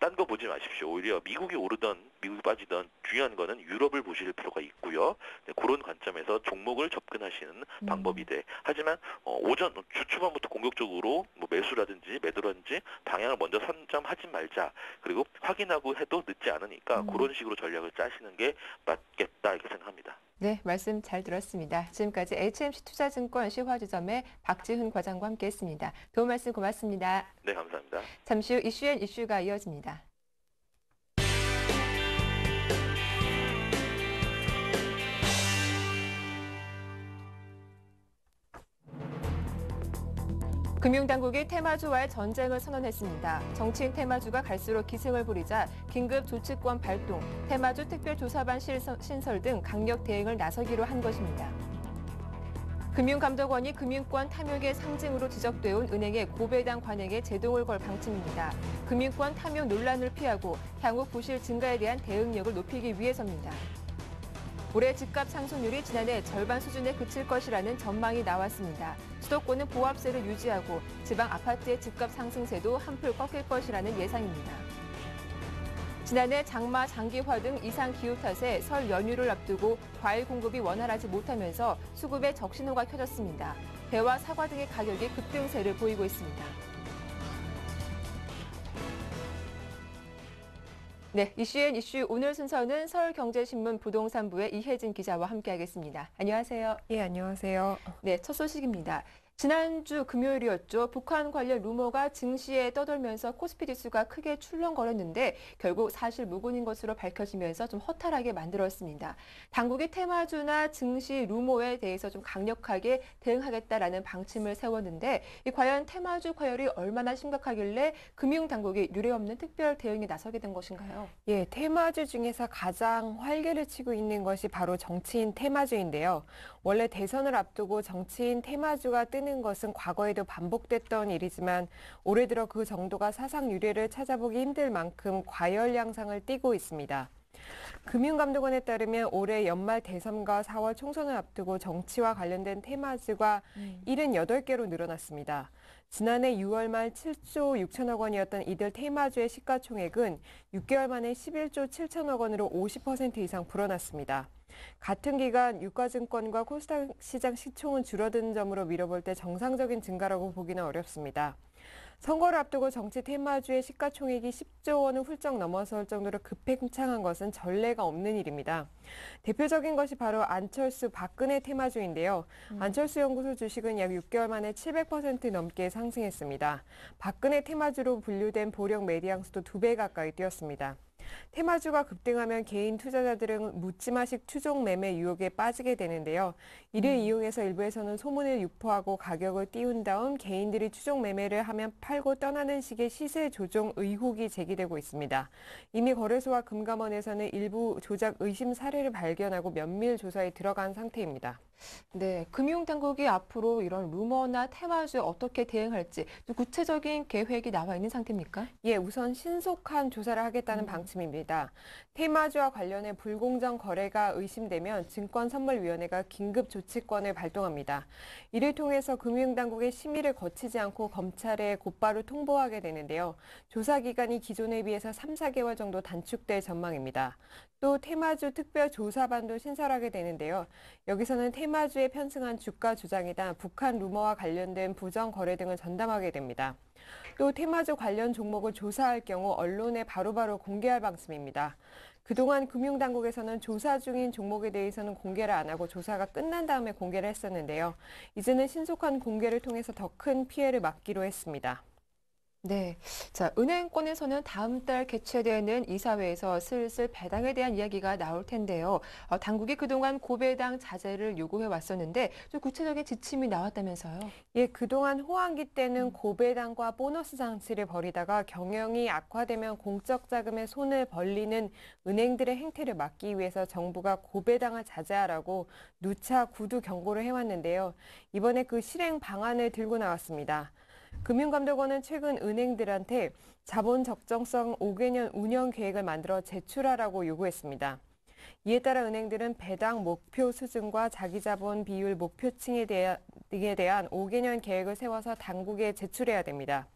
딴 거 보지 마십시오. 오히려 미국이 오르던 미국이 빠지던 중요한 거는 유럽을 보실 필요가 있고요. 그런 관점에서 종목을 접근하시는 방법이 돼. 하지만 오전 주 초반부터 공격적으로 뭐 매수라든지 매도라든지 방향을 먼저 선점하지 말자. 그리고 확인하고 해도 늦지 않으니까 그런 식으로 전략을 짜시는 게 맞겠다 이렇게 생각합니다. 네, 말씀 잘 들었습니다. 지금까지 HMC 투자증권 시화주점의 박지훈 과장과 함께했습니다. 도움 말씀 고맙습니다. 네, 감사합니다. 잠시 후 이슈가 이어집니다. 금융당국이 테마주와의 전쟁을 선언했습니다. 정치인 테마주가 갈수록 기승을 부리자 긴급 조치권 발동, 테마주 특별조사반 신설 등 강력 대응을 나서기로 한 것입니다. 금융감독원이 금융권 탐욕의 상징으로 지적돼 온 은행의 고배당 관행에 제동을 걸 방침입니다. 금융권 탐욕 논란을 피하고 향후 부실 증가에 대한 대응력을 높이기 위해서입니다. 올해 집값 상승률이 지난해 절반 수준에 그칠 것이라는 전망이 나왔습니다. 수도권은 보합세를 유지하고 지방 아파트의 집값 상승세도 한풀 꺾일 것이라는 예상입니다. 지난해 장마, 장기화 등 이상 기후 탓에 설 연휴를 앞두고 과일 공급이 원활하지 못하면서 수급에 적신호가 켜졌습니다. 배와 사과 등의 가격이 급등세를 보이고 있습니다. 네, 이슈 오늘 순서는 서울경제신문 부동산부의 이혜진 기자와 함께하겠습니다. 안녕하세요. 예, 안녕하세요. 네, 첫 소식입니다. 지난주 금요일이었죠. 북한 관련 루머가 증시에 떠돌면서 코스피 지수가 크게 출렁거렸는데 결국 사실 무근인 것으로 밝혀지면서 좀 허탈하게 만들었습니다. 당국이 테마주나 증시 루머에 대해서 좀 강력하게 대응하겠다라는 방침을 세웠는데 과연 테마주 과열이 얼마나 심각하길래 금융당국이 유례없는 특별 대응에 나서게 된 것인가요? 예, 테마주 중에서 가장 활개를 치고 있는 것이 바로 정치인 테마주인데요. 원래 대선을 앞두고 정치인 테마주가 뜨는 것은 과거에도 반복됐던 일이지만 올해 들어 그 정도가 사상 유례를 찾아보기 힘들 만큼 과열 양상을 띠고 있습니다. 금융감독원에 따르면 올해 연말 대선과 4월 총선을 앞두고 정치와 관련된 테마주가 78개로 늘어났습니다. 지난해 6월 말 7조 6천억 원이었던 이들 테마주의 시가총액은 6개월 만에 11조 7천억 원으로 50% 이상 불어났습니다. 같은 기간 유가증권과 코스닥 시장 시총은 줄어든 점으로 미뤄볼 때 정상적인 증가라고 보기는 어렵습니다. 선거를 앞두고 정치 테마주의 시가총액이 10조 원을 훌쩍 넘어설 정도로 급팽창한 것은 전례가 없는 일입니다. 대표적인 것이 바로 안철수, 박근혜 테마주인데요. 안철수 연구소 주식은 약 6개월 만에 700% 넘게 상승했습니다. 박근혜 테마주로 분류된 보령 매디앙수도 2배 가까이 뛰었습니다. 테마주가 급등하면 개인 투자자들은 묻지마식 추종 매매 유혹에 빠지게 되는데요. 이를 이용해서 일부에서는 소문을 유포하고 가격을 띄운 다음 개인들이 추종 매매를 하면 팔고 떠나는 식의 시세 조종 의혹이 제기되고 있습니다. 이미 거래소와 금감원에서는 일부 조작 의심 사례를 발견하고 면밀 조사에 들어간 상태입니다. 네, 금융당국이 앞으로 이런 루머나 테마주에 어떻게 대응할지 좀 구체적인 계획이 나와 있는 상태입니까? 예, 우선 신속한 조사를 하겠다는 방침입니다. 테마주와 관련해 불공정 거래가 의심되면 증권선물위원회가 긴급 조치권을 발동합니다. 이를 통해서 금융당국의 심의를 거치지 않고 검찰에 곧바로 통보하게 되는데요. 조사 기간이 기존에 비해서 3, 4개월 정도 단축될 전망입니다. 또 테마주 특별조사반도 신설하게 되는데요. 여기서는 테마주에 편승한 주가 조작이나 북한 루머와 관련된 부정 거래 등을 전담하게 됩니다. 또 테마주 관련 종목을 조사할 경우 언론에 바로바로 공개할 방침입니다. 그동안 금융당국에서는 조사 중인 종목에 대해서는 공개를 안 하고 조사가 끝난 다음에 공개를 했었는데요. 이제는 신속한 공개를 통해서 더 큰 피해를 막기로 했습니다. 네. 자, 은행권에서는 다음 달 개최되는 이사회에서 슬슬 배당에 대한 이야기가 나올 텐데요. 당국이 그동안 고배당 자제를 요구해 왔었는데 좀 구체적인 지침이 나왔다면서요? 예, 그동안 호황기 때는 고배당과 보너스 장치를 벌이다가 경영이 악화되면 공적 자금에 손을 벌리는 은행들의 행태를 막기 위해서 정부가 고배당을 자제하라고 누차 구두 경고를 해왔는데요. 이번에 그 실행 방안을 들고 나왔습니다. 금융감독원은 최근 은행들한테 자본 적정성 5개년 운영 계획을 만들어 제출하라고 요구했습니다. 이에 따라 은행들은 배당 목표 수준과 자기 자본 비율 목표층에 대한 5개년 계획을 세워서 당국에 제출해야 됩니다.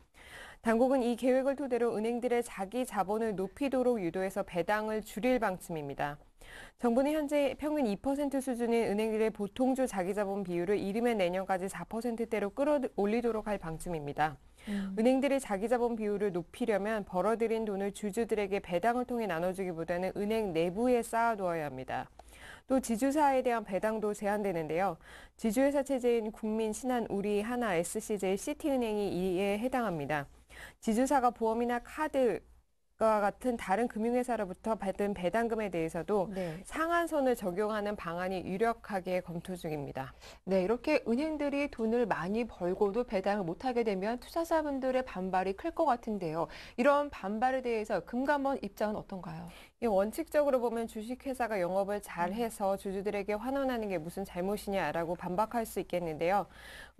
당국은 이 계획을 토대로 은행들의 자기 자본을 높이도록 유도해서 배당을 줄일 방침입니다. 정부는 현재 평균 2% 수준인 은행들의 보통주 자기자본 비율을 이르면 내년까지 4%대로 끌어올리도록 할 방침입니다. 은행들이 자기자본 비율을 높이려면 벌어들인 돈을 주주들에게 배당을 통해 나눠주기보다는 은행 내부에 쌓아두어야 합니다. 또 지주사에 대한 배당도 제한되는데요. 지주회사 체제인 국민, 신한, 우리, 하나, SCJ, 시티은행이 이에 해당합니다. 지주사가 보험이나 카드 과 같은 다른 금융회사로부터 받은 배당금에 대해서도 네. 상한선을 적용하는 방안이 유력하게 검토 중입니다. 네, 이렇게 은행들이 돈을 많이 벌고도 배당을 못하게 되면 투자자분들의 반발이 클 것 같은데요. 이런 반발에 대해서 금감원 입장은 어떤가요? 원칙적으로 보면 주식회사가 영업을 잘해서 주주들에게 환원하는 게 무슨 잘못이냐라고 반박할 수 있겠는데요.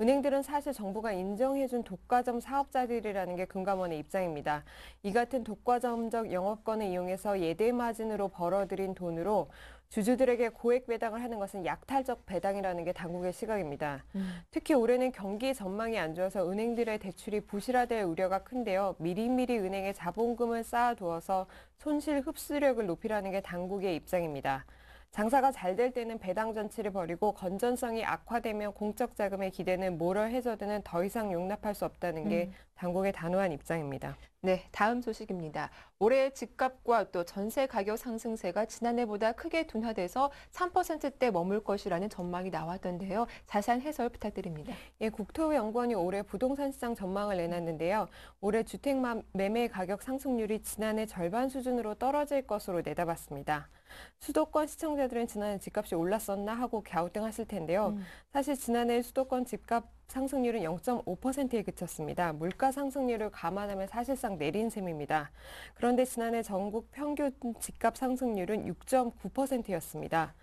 은행들은 사실 정부가 인정해준 독과점 사업자들이라는 게 금감원의 입장입니다. 이 같은 독과점적 영업권을 이용해서 예대 마진으로 벌어들인 돈으로 주주들에게 고액 배당을 하는 것은 약탈적 배당이라는 게 당국의 시각입니다. 특히 올해는 경기 전망이 안 좋아서 은행들의 대출이 부실화될 우려가 큰데요. 미리미리 은행에 자본금을 쌓아두어서 손실 흡수력을 높이라는 게 당국의 입장입니다. 장사가 잘 될 때는 배당 전치를 벌이고 건전성이 악화되면 공적 자금의 기대는 모럴 해저드는 더 이상 용납할 수 없다는 게 당국의 단호한 입장입니다. 네, 다음 소식입니다. 올해 집값과 또 전세 가격 상승세가 지난해보다 크게 둔화돼서 3%대 머물 것이라는 전망이 나왔던데요. 자세한 해설 부탁드립니다. 예, 국토연구원이 올해 부동산 시장 전망을 내놨는데요. 올해 주택 매매 가격 상승률이 지난해 절반 수준으로 떨어질 것으로 내다봤습니다. 수도권 시청자들은 지난해 집값이 올랐었나 하고 갸우뚱하실 텐데요. 사실 지난해 수도권 집값 상승률은 0.5%에 그쳤습니다. 물가 상승률을 감안하면 사실상 내린 셈입니다. 그런데 지난해 전국 평균 집값 상승률은 6.9%였습니다.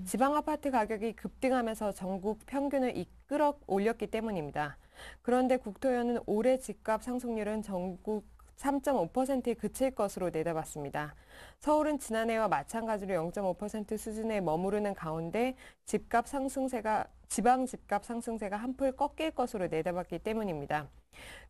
지방 아파트 가격이 급등하면서 전국 평균을 이끌어 올렸기 때문입니다. 그런데 국토연은 올해 집값 상승률은 전국 3.5%에 그칠 것으로 내다봤습니다. 서울은 지난해와 마찬가지로 0.5% 수준에 머무르는 가운데 지방 집값 상승세가 한풀 꺾일 것으로 내다봤기 때문입니다.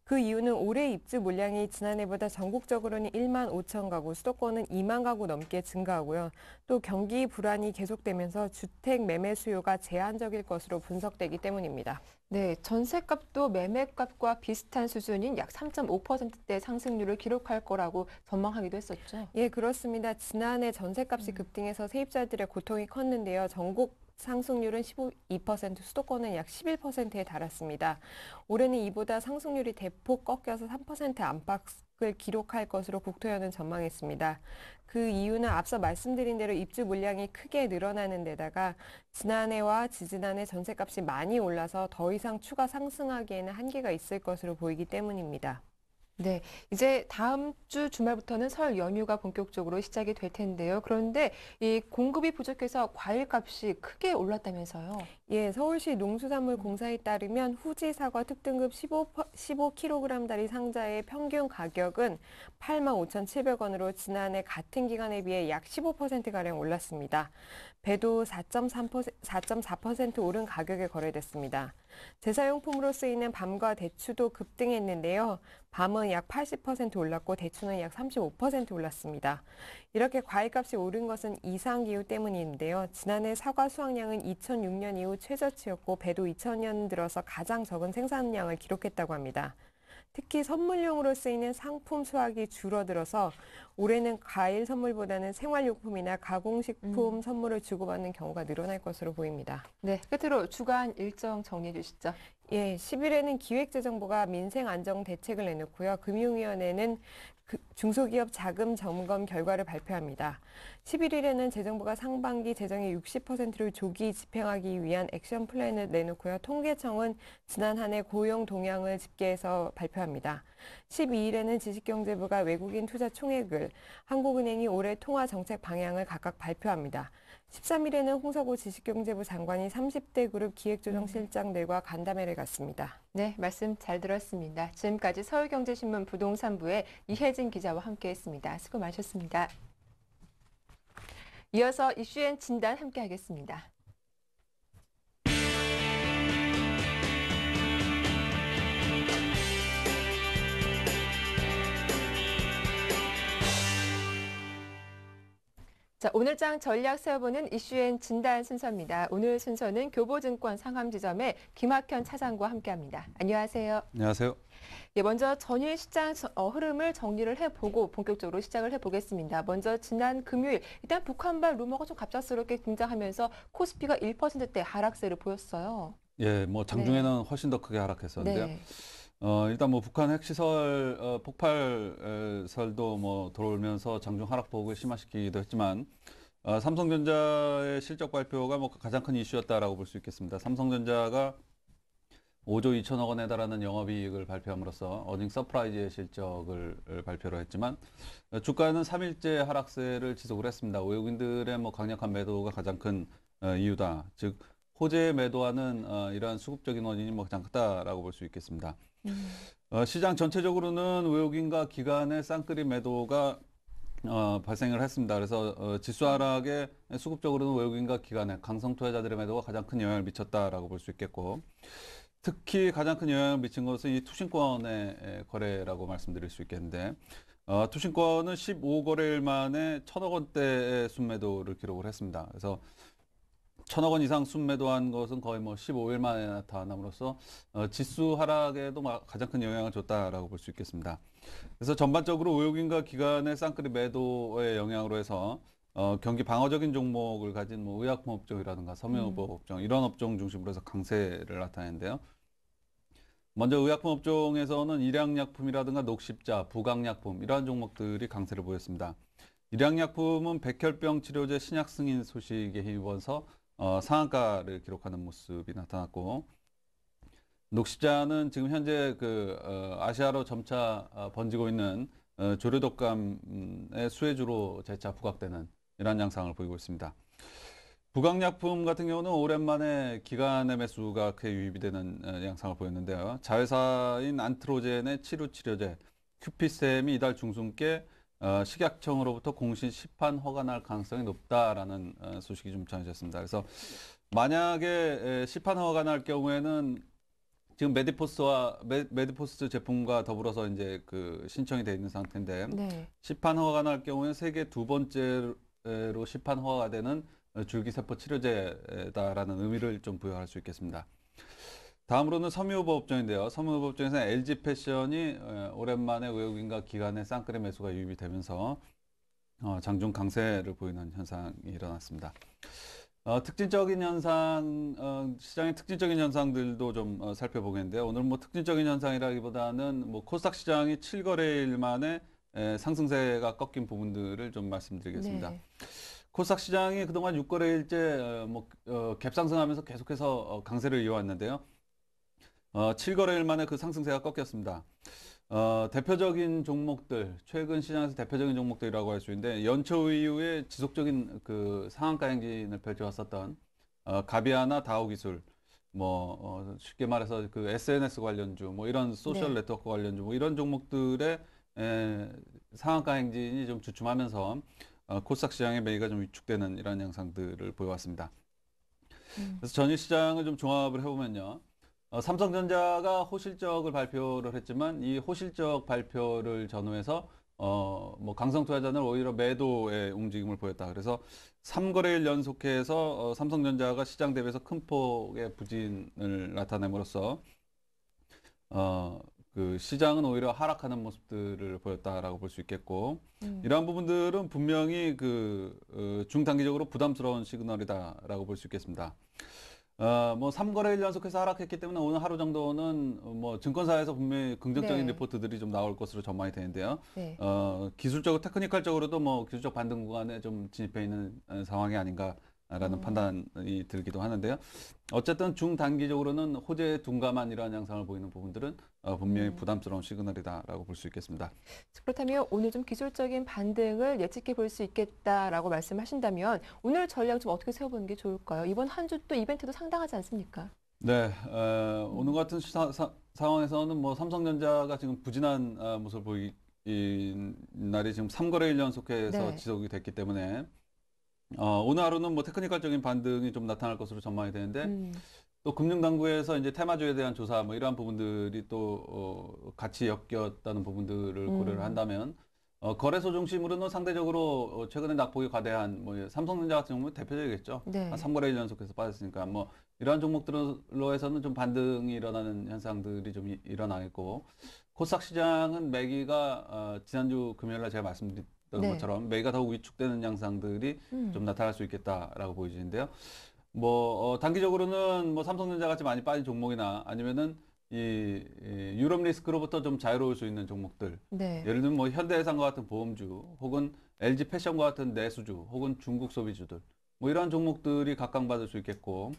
그 이유는 올해 입주 물량이 지난해보다 전국적으로는 1만 5천 가구, 수도권은 2만 가구 넘게 증가하고요. 또 경기 불안이 계속되면서 주택 매매 수요가 제한적일 것으로 분석되기 때문입니다. 네, 전세값도 매매값과 비슷한 수준인 약 3.5%대 상승률을 기록할 거라고 전망하기도 했었죠. 예, 그렇습니다. 지난해 전세값이 급등해서 세입자들의 고통이 컸는데요. 전국 상승률은 12%, 수도권은 약 11%에 달았습니다. 올해는 이보다 상승률이 대폭 꺾여서 3% 안팎 하락폭을 기록할 것으로 국토연은 전망했습니다. 그 이유는 앞서 말씀드린 대로 입주 물량이 크게 늘어나는 데다가 지난해와 지지난해 전셋값이 많이 올라서 더 이상 추가 상승하기에는 한계가 있을 것으로 보이기 때문입니다. 네, 이제 다음 주 주말부터는 설 연휴가 본격적으로 시작이 될 텐데요. 그런데 이 공급이 부족해서 과일 값이 크게 올랐다면서요? 예, 서울시 농수산물공사에 따르면 후지 사과 특등급 15kg짜리 상자의 평균 가격은 85,700원으로 지난해 같은 기간에 비해 약 15%가량 올랐습니다. 배도 4.4% 오른 가격에 거래됐습니다. 제사용품으로 쓰이는 밤과 대추도 급등했는데요. 밤은 약 80% 올랐고 대추는 약 35% 올랐습니다. 이렇게 과일값이 오른 것은 이상기후 때문인데요. 지난해 사과 수확량은 2006년 이후 최저치였고 배도 2000년 들어서 가장 적은 생산량을 기록했다고 합니다. 특히 선물용으로 쓰이는 상품 수확이 줄어들어서 올해는 과일 선물보다는 생활용품이나 가공식품 선물을 주고받는 경우가 늘어날 것으로 보입니다. 네, 끝으로 주간 일정 정리해 주시죠. 예, 10일에는 기획재정부가 민생안정 대책을 내놓고요. 금융위원회는 중소기업 자금 점검 결과를 발표합니다. 11일에는 재정부가 상반기 재정의 60%를 조기 집행하기 위한 액션 플랜을 내놓고요. 통계청은 지난 한 해 고용 동향을 집계해서 발표합니다. 12일에는 지식경제부가 외국인 투자 총액을, 한국은행이 올해 통화 정책 방향을 각각 발표합니다. 13일에는 홍석호 지식경제부 장관이 30대 그룹 기획조정실장들과 간담회를 갖습니다. 네, 말씀 잘 들었습니다. 지금까지 서울경제신문 부동산부의 이혜진 기자와 함께했습니다. 수고 많으셨습니다. 이어서 이슈앤 진단 함께하겠습니다. 자, 오늘장 전략 세워보는 이슈앤 진단 순서입니다. 오늘 순서는 교보증권 상암지점의 김학현 차장과 함께합니다. 안녕하세요. 안녕하세요. 예, 먼저 전일 시장 흐름을 정리를 해보고 본격적으로 시작을 해보겠습니다. 먼저 지난 금요일 일단 북한발 루머가 좀 갑작스럽게 등장하면서 코스피가 1%대 하락세를 보였어요. 예, 뭐 장중에는 훨씬 더 크게 하락했었는데요. 네. 일단 뭐 북한 핵시설 폭발설도 뭐 들어오면서 장중 하락폭을 심화시키기도 했지만 삼성전자의 실적 발표가 뭐 가장 큰 이슈였다라고 볼 수 있겠습니다. 삼성전자가 5조 2천억 원에 달하는 영업이익을 발표함으로써 어닝 서프라이즈의 실적을 발표를 했지만 주가는 3일째 하락세를 지속을 했습니다. 외국인들의 뭐 강력한 매도가 가장 큰 이유다. 즉 호재 매도하는 이러한 수급적인 원인이 뭐 가장 크다라고 볼 수 있겠습니다. 시장 전체적으로는 외국인과 기관의 쌍끌이 매도가 발생을 했습니다. 그래서 지수 하락에 수급적으로는 외국인과 기관의 강성 투자자들의 매도가 가장 큰 영향을 미쳤다라고 볼 수 있겠고, 특히 가장 큰 영향을 미친 것은 이 투신권의 거래라고 말씀드릴 수 있겠는데, 투신권은 15거래일 만에 1,000억 원대의 순매도를 기록을 했습니다. 그래서 1,000억 원 이상 순매도한 것은 거의 뭐 15일 만에 나타남으로써 지수 하락에도 가장 큰 영향을 줬다라고 볼 수 있겠습니다. 그래서 전반적으로 외국인과 기관의 쌍끌이 매도의 영향으로 해서 경기 방어적인 종목을 가진 뭐 의약품 업종이라든가 섬유유업 업종 이런 업종 중심으로 해서 강세를 나타내는데요. 먼저 의약품 업종에서는 일양약품이라든가 녹십자, 부강약품 이러한 종목들이 강세를 보였습니다. 일양약품은 백혈병 치료제 신약 승인 소식에 힘입어서 상한가를 기록하는 모습이 나타났고, 녹십자는 지금 현재 아시아로 점차 번지고 있는 조류독감의 수혜주로 재차 부각되는 이러한 양상을 보이고 있습니다. 부강약품 같은 경우는 오랜만에 기관의 매수가 크게 유입이 되는 양상을 보였는데요. 자회사인 안트로젠의 치료제 큐피셈이 이달 중순께 식약청으로부터 공식 시판 허가 날 가능성이 높다라는 소식이 좀 전해졌습니다. 그래서 만약에 시판 허가 날 경우에는 지금 메디포스 제품과 더불어서 이제 신청이 돼 있는 상태인데, 네. 시판 허가 날 경우에는 세계 두 번째로 시판 허가가 되는 줄기세포 치료제다라는 의미를 좀 부여할 수 있겠습니다. 다음으로는 섬유유업 업종인데요. 섬유유업 업종에서는 LG패션이 오랜만에 외국인과 기관의 쌍끌이 매수가 유입이 되면서 장중 강세를 보이는 현상이 일어났습니다. 특징적인 현상, 시장의 특징적인 현상들도 좀 살펴보겠는데요. 오늘 뭐 특징적인 현상이라기보다는 뭐 코스닥 시장이 7거래일 만에 상승세가 꺾인 부분들을 좀 말씀드리겠습니다. 네. 코스닥 시장이 그동안 6거래일째 갭상승하면서 계속해서 강세를 이어왔는데요. 7거래일 만에 그 상승세가 꺾였습니다. 대표적인 종목들, 최근 시장에서 대표적인 종목들이라고 할 수 있는데 연초 이후에 지속적인 그 상한가 행진을 펼쳐왔었던 가비아나 다우기술, 쉽게 말해서 그 SNS 관련주, 뭐 이런 소셜 네. 네트워크 관련주, 뭐 이런 종목들의 상한가 행진이 좀 주춤하면서 코스닥 시장의 매기가 좀 위축되는 이런 양상들을 보여왔습니다. 그래서 전일 시장을 좀 종합을 해보면요. 삼성전자가 호실적을 발표를 했지만 이 호실적 발표를 전후해서 강성 투자자는 오히려 매도의 움직임을 보였다. 그래서 3거래일 연속해서 삼성전자가 시장 대비해서 큰 폭의 부진을 나타냄으로써 그 시장은 오히려 하락하는 모습들을 보였다라고 볼 수 있겠고 이러한 부분들은 분명히 중단기적으로 부담스러운 시그널이다라고 볼 수 있겠습니다. 3거래일 연속해서 하락했기 때문에 오늘 하루 정도는 증권사에서 분명히 긍정적인 네. 리포트들이 좀 나올 것으로 전망이 되는데요. 네. 기술적으로, 테크니컬적으로도 기술적 반등 구간에 좀 진입해 있는 상황이 아닌가라는 판단이 들기도 하는데요. 어쨌든 중단기적으로는 호재에 둔감한 이러한 양상을 보이는 부분들은 분명히 부담스러운 시그널이다라고 볼 수 있겠습니다. 그렇다면 오늘 좀 기술적인 반등을 예측해 볼 수 있겠다라고 말씀하신다면 오늘 전략 좀 어떻게 세워보는 게 좋을까요? 이번 한 주 또 이벤트도 상당하지 않습니까? 네, 오늘 같은 상황에서는 삼성전자가 지금 부진한 모습을 보이는 날이 지금 3거래일 연속해서 네. 지속이 됐기 때문에 오늘 하루는 테크니컬적인 반등이 좀 나타날 것으로 전망이 되는데 또 금융당국에서 이제 테마주에 대한 조사 이러한 부분들이 또 같이 엮였다는 부분들을 고려를 한다면 거래소 중심으로는 상대적으로 최근에 낙폭이 과대한 삼성전자 같은 경우는 대표적이겠죠. 네. 한 3거래일 연속해서 빠졌으니까 이러한 종목들로 해서는 좀 반등이 일어나는 현상들이 좀 일어나 있고 코스닥 시장은 매기가 지난주 금요일날 제가 말씀드렸던 네. 것처럼 매기가 더욱 위축되는 양상들이 좀 나타날 수 있겠다라고 보이시는데요. 단기적으로는 삼성전자 같이 많이 빠진 종목이나 아니면은 이 유럽 리스크로부터 좀 자유로울 수 있는 종목들. 네. 예를 들면 현대해상과 같은 보험주, 혹은 LG 패션과 같은 내수주, 혹은 중국 소비주들. 이러한 종목들이 각광받을 수 있겠고,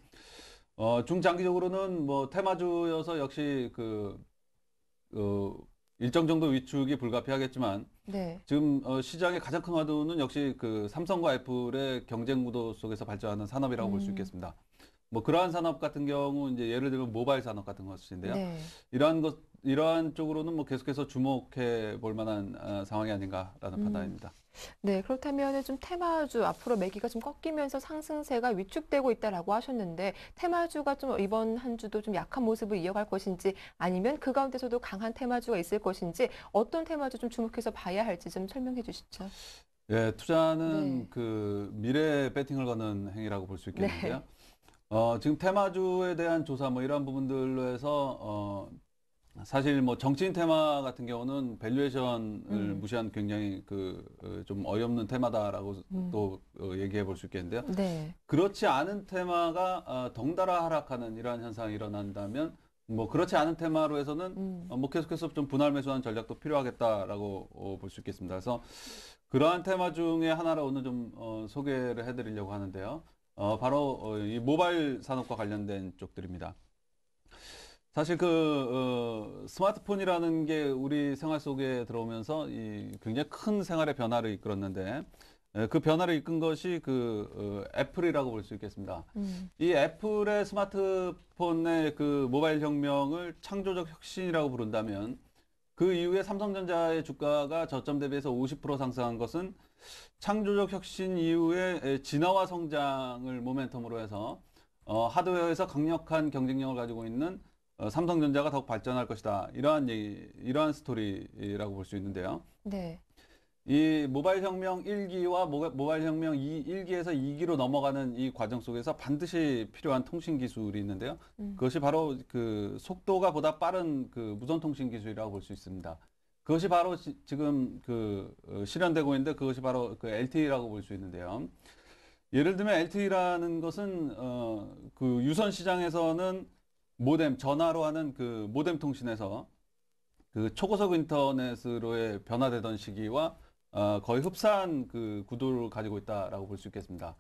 중장기적으로는 테마주여서 역시 일정 정도 위축이 불가피하겠지만, 네. 지금 시장의 가장 큰 화두는 역시 삼성과 애플의 경쟁 구도 속에서 발전하는 산업이라고 볼 수 있겠습니다. 그러한 산업 같은 경우 이제 예를 들면 모바일 산업 같은 것인데요. 네. 이러한 쪽으로는 계속해서 주목해 볼 만한 상황이 아닌가라는 판단입니다. 네, 그렇다면 좀 테마주 앞으로 매기가 좀 꺾이면서 상승세가 위축되고 있다라고 하셨는데 테마주가 좀 이번 한 주도 좀 약한 모습을 이어갈 것인지 아니면 그 가운데서도 강한 테마주가 있을 것인지 어떤 테마주 좀 주목해서 봐야 할지 좀 설명해 주시죠. 예, 투자는 네. 미래 배팅을 거는 행위라고 볼 수 있겠는데요. 지금 테마주에 대한 조사 이런 부분들로 해서 사실 정치인 테마 같은 경우는 밸류에이션을 무시한 굉장히 좀 어이없는 테마다라고 또 얘기해 볼 수 있겠는데요. 네. 그렇지 않은 테마가 덩달아 하락하는 이러한 현상이 일어난다면 그렇지 않은 테마로 해서는 계속해서 좀 분할 매수하는 전략도 필요하겠다라고 볼 수 있겠습니다. 그래서 그러한 테마 중에 하나를 오늘 좀 소개를 해드리려고 하는데요. 바로 이 모바일 산업과 관련된 쪽들입니다. 사실 스마트폰이라는 게 우리 생활 속에 들어오면서 굉장히 큰 생활의 변화를 이끌었는데 그 변화를 이끈 것이 애플이라고 볼 수 있겠습니다. 이 애플의 스마트폰의 모바일 혁명을 창조적 혁신이라고 부른다면 그 이후에 삼성전자의 주가가 저점 대비해서 50% 상승한 것은 창조적 혁신 이후에 진화와 성장을 모멘텀으로 해서 하드웨어에서 강력한 경쟁력을 가지고 있는 삼성전자가 더욱 발전할 것이다. 이러한 스토리라고 볼 수 있는데요. 네. 이 모바일 혁명 1기와 모바일 혁명 1기에서 2기로 넘어가는 이 과정 속에서 반드시 필요한 통신 기술이 있는데요. 그것이 바로 속도가 보다 빠른 무선 통신 기술이라고 볼 수 있습니다. 그것이 바로 지금 실현되고 있는데 그것이 바로 LTE라고 볼 수 있는데요. 예를 들면 LTE라는 것은 그 유선 시장에서는 모뎀, 전화로 하는 그 모뎀 통신에서 그 초고속 인터넷으로의 변화되던 시기와 거의 흡사한 그 구도를 가지고 있다라고 볼 수 있겠습니다.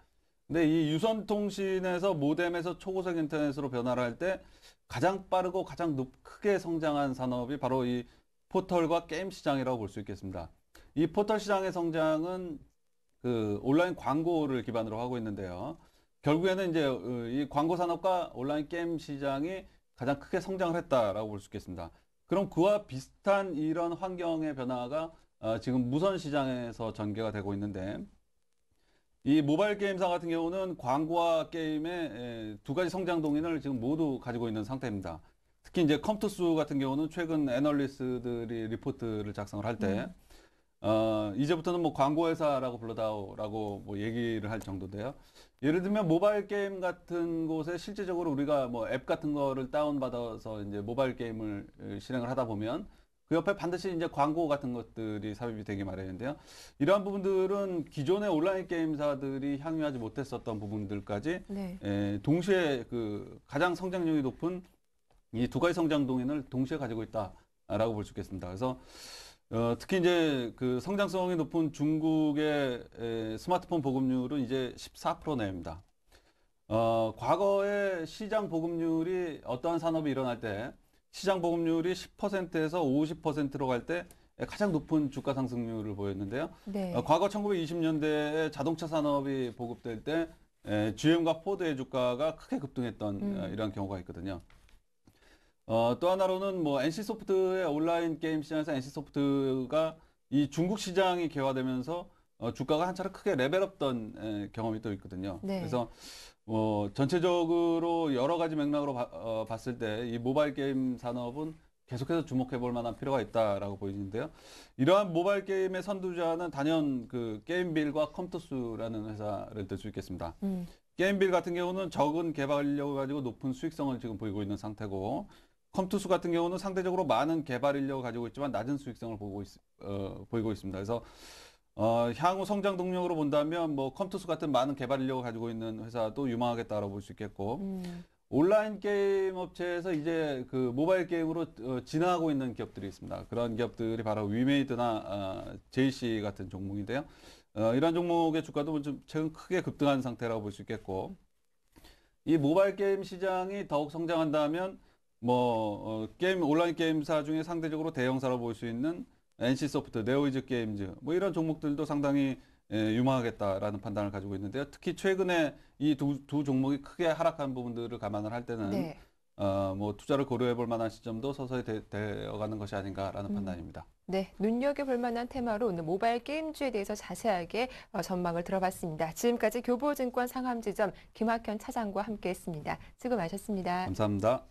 근데 이 유선 통신에서 모뎀에서 초고속 인터넷으로 변화를 할 때 가장 빠르고 가장 크게 성장한 산업이 바로 이 포털과 게임 시장이라고 볼 수 있겠습니다. 이 포털 시장의 성장은 그 온라인 광고를 기반으로 하고 있는데요. 결국에는 이제 이 광고 산업과 온라인 게임 시장이 가장 크게 성장을 했다라고 볼 수 있겠습니다. 그럼 그와 비슷한 이런 환경의 변화가 지금 무선 시장에서 전개가 되고 있는데, 이 모바일 게임사 같은 경우는 광고와 게임의 두 가지 성장 동인을 지금 모두 가지고 있는 상태입니다. 특히 이제 컴투스 같은 경우는 최근 애널리스트들이 리포트를 작성을 할 때, 이제부터는 뭐 광고회사라고 불러다오라고 뭐 얘기를 할 정도인데요. 예를 들면 모바일 게임 같은 곳에 실제적으로 우리가 뭐 앱 같은 거를 다운받아서 이제 모바일 게임을 실행을 하다 보면 그 옆에 반드시 이제 광고 같은 것들이 삽입이 되기 마련인데요. 이러한 부분들은 기존의 온라인 게임사들이 향유하지 못했었던 부분들까지 네. 동시에 그 가장 성장력이 높은 이 두 가지 성장 동인을 동시에 가지고 있다라고 볼 수 있겠습니다. 그래서 특히 이제 그 성장성이 높은 중국의 스마트폰 보급률은 이제 14% 내외입니다. 과거에 시장 보급률이 어떠한 산업이 일어날 때 시장 보급률이 10%에서 50%로 갈 때 가장 높은 주가 상승률을 보였는데요. 네. 과거 1920년대에 자동차 산업이 보급될 때 GM과 포드의 주가가 크게 급등했던 이런 경우가 있거든요. 또 하나로는 뭐 NC소프트의 온라인 게임 시장에서 NC소프트가 이 중국 시장이 개화되면서 주가가 한 차례 크게 레벨업던 경험이 또 있거든요. 네. 그래서 전체적으로 여러 가지 맥락으로 봤을 때 이 모바일 게임 산업은 계속해서 주목해 볼 만한 필요가 있다라고 보이는데요. 이러한 모바일 게임의 선두자는 단연 그 게임빌과 컴투스라는 회사를 들 수 있겠습니다. 게임빌 같은 경우는 적은 개발 인력을 가지고 높은 수익성을 지금 보이고 있는 상태고, 컴투스 같은 경우는 상대적으로 많은 개발 인력을 가지고 있지만 낮은 수익성을 보이고 있습니다. 그래서 향후 성장 동력으로 본다면 뭐 컴투스 같은 많은 개발 인력을 가지고 있는 회사도 유망하겠다라고 볼 수 있겠고, 온라인 게임 업체에서 이제 그 모바일 게임으로 진화하고 있는 기업들이 있습니다. 그런 기업들이 바로 위메이드나 JC 같은 종목인데요. 이러한 종목의 주가도 좀 최근 크게 급등한 상태라고 볼 수 있겠고, 이 모바일 게임 시장이 더욱 성장한다면 온라인 게임사 중에 상대적으로 대형사로 볼 수 있는 NC소프트, 네오이즈 게임즈 뭐 이런 종목들도 상당히 유망하겠다라는 판단을 가지고 있는데요. 특히 최근에 이 두 종목이 크게 하락한 부분들을 감안을 할 때는 네. 투자를 고려해 볼 만한 시점도 서서히 되어가는 것이 아닌가라는 판단입니다. 네, 눈여겨볼 만한 테마로 오늘 모바일 게임주에 대해서 자세하게 전망을 들어봤습니다. 지금까지 교보증권 상암지점 김학현 차장과 함께했습니다. 수고 많으셨습니다. 감사합니다.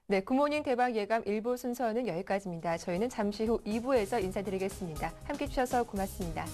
네, 굿모닝 대박 예감 1부 순서는 여기까지입니다. 저희는 잠시 후 2부에서 인사드리겠습니다. 함께해 주셔서 고맙습니다.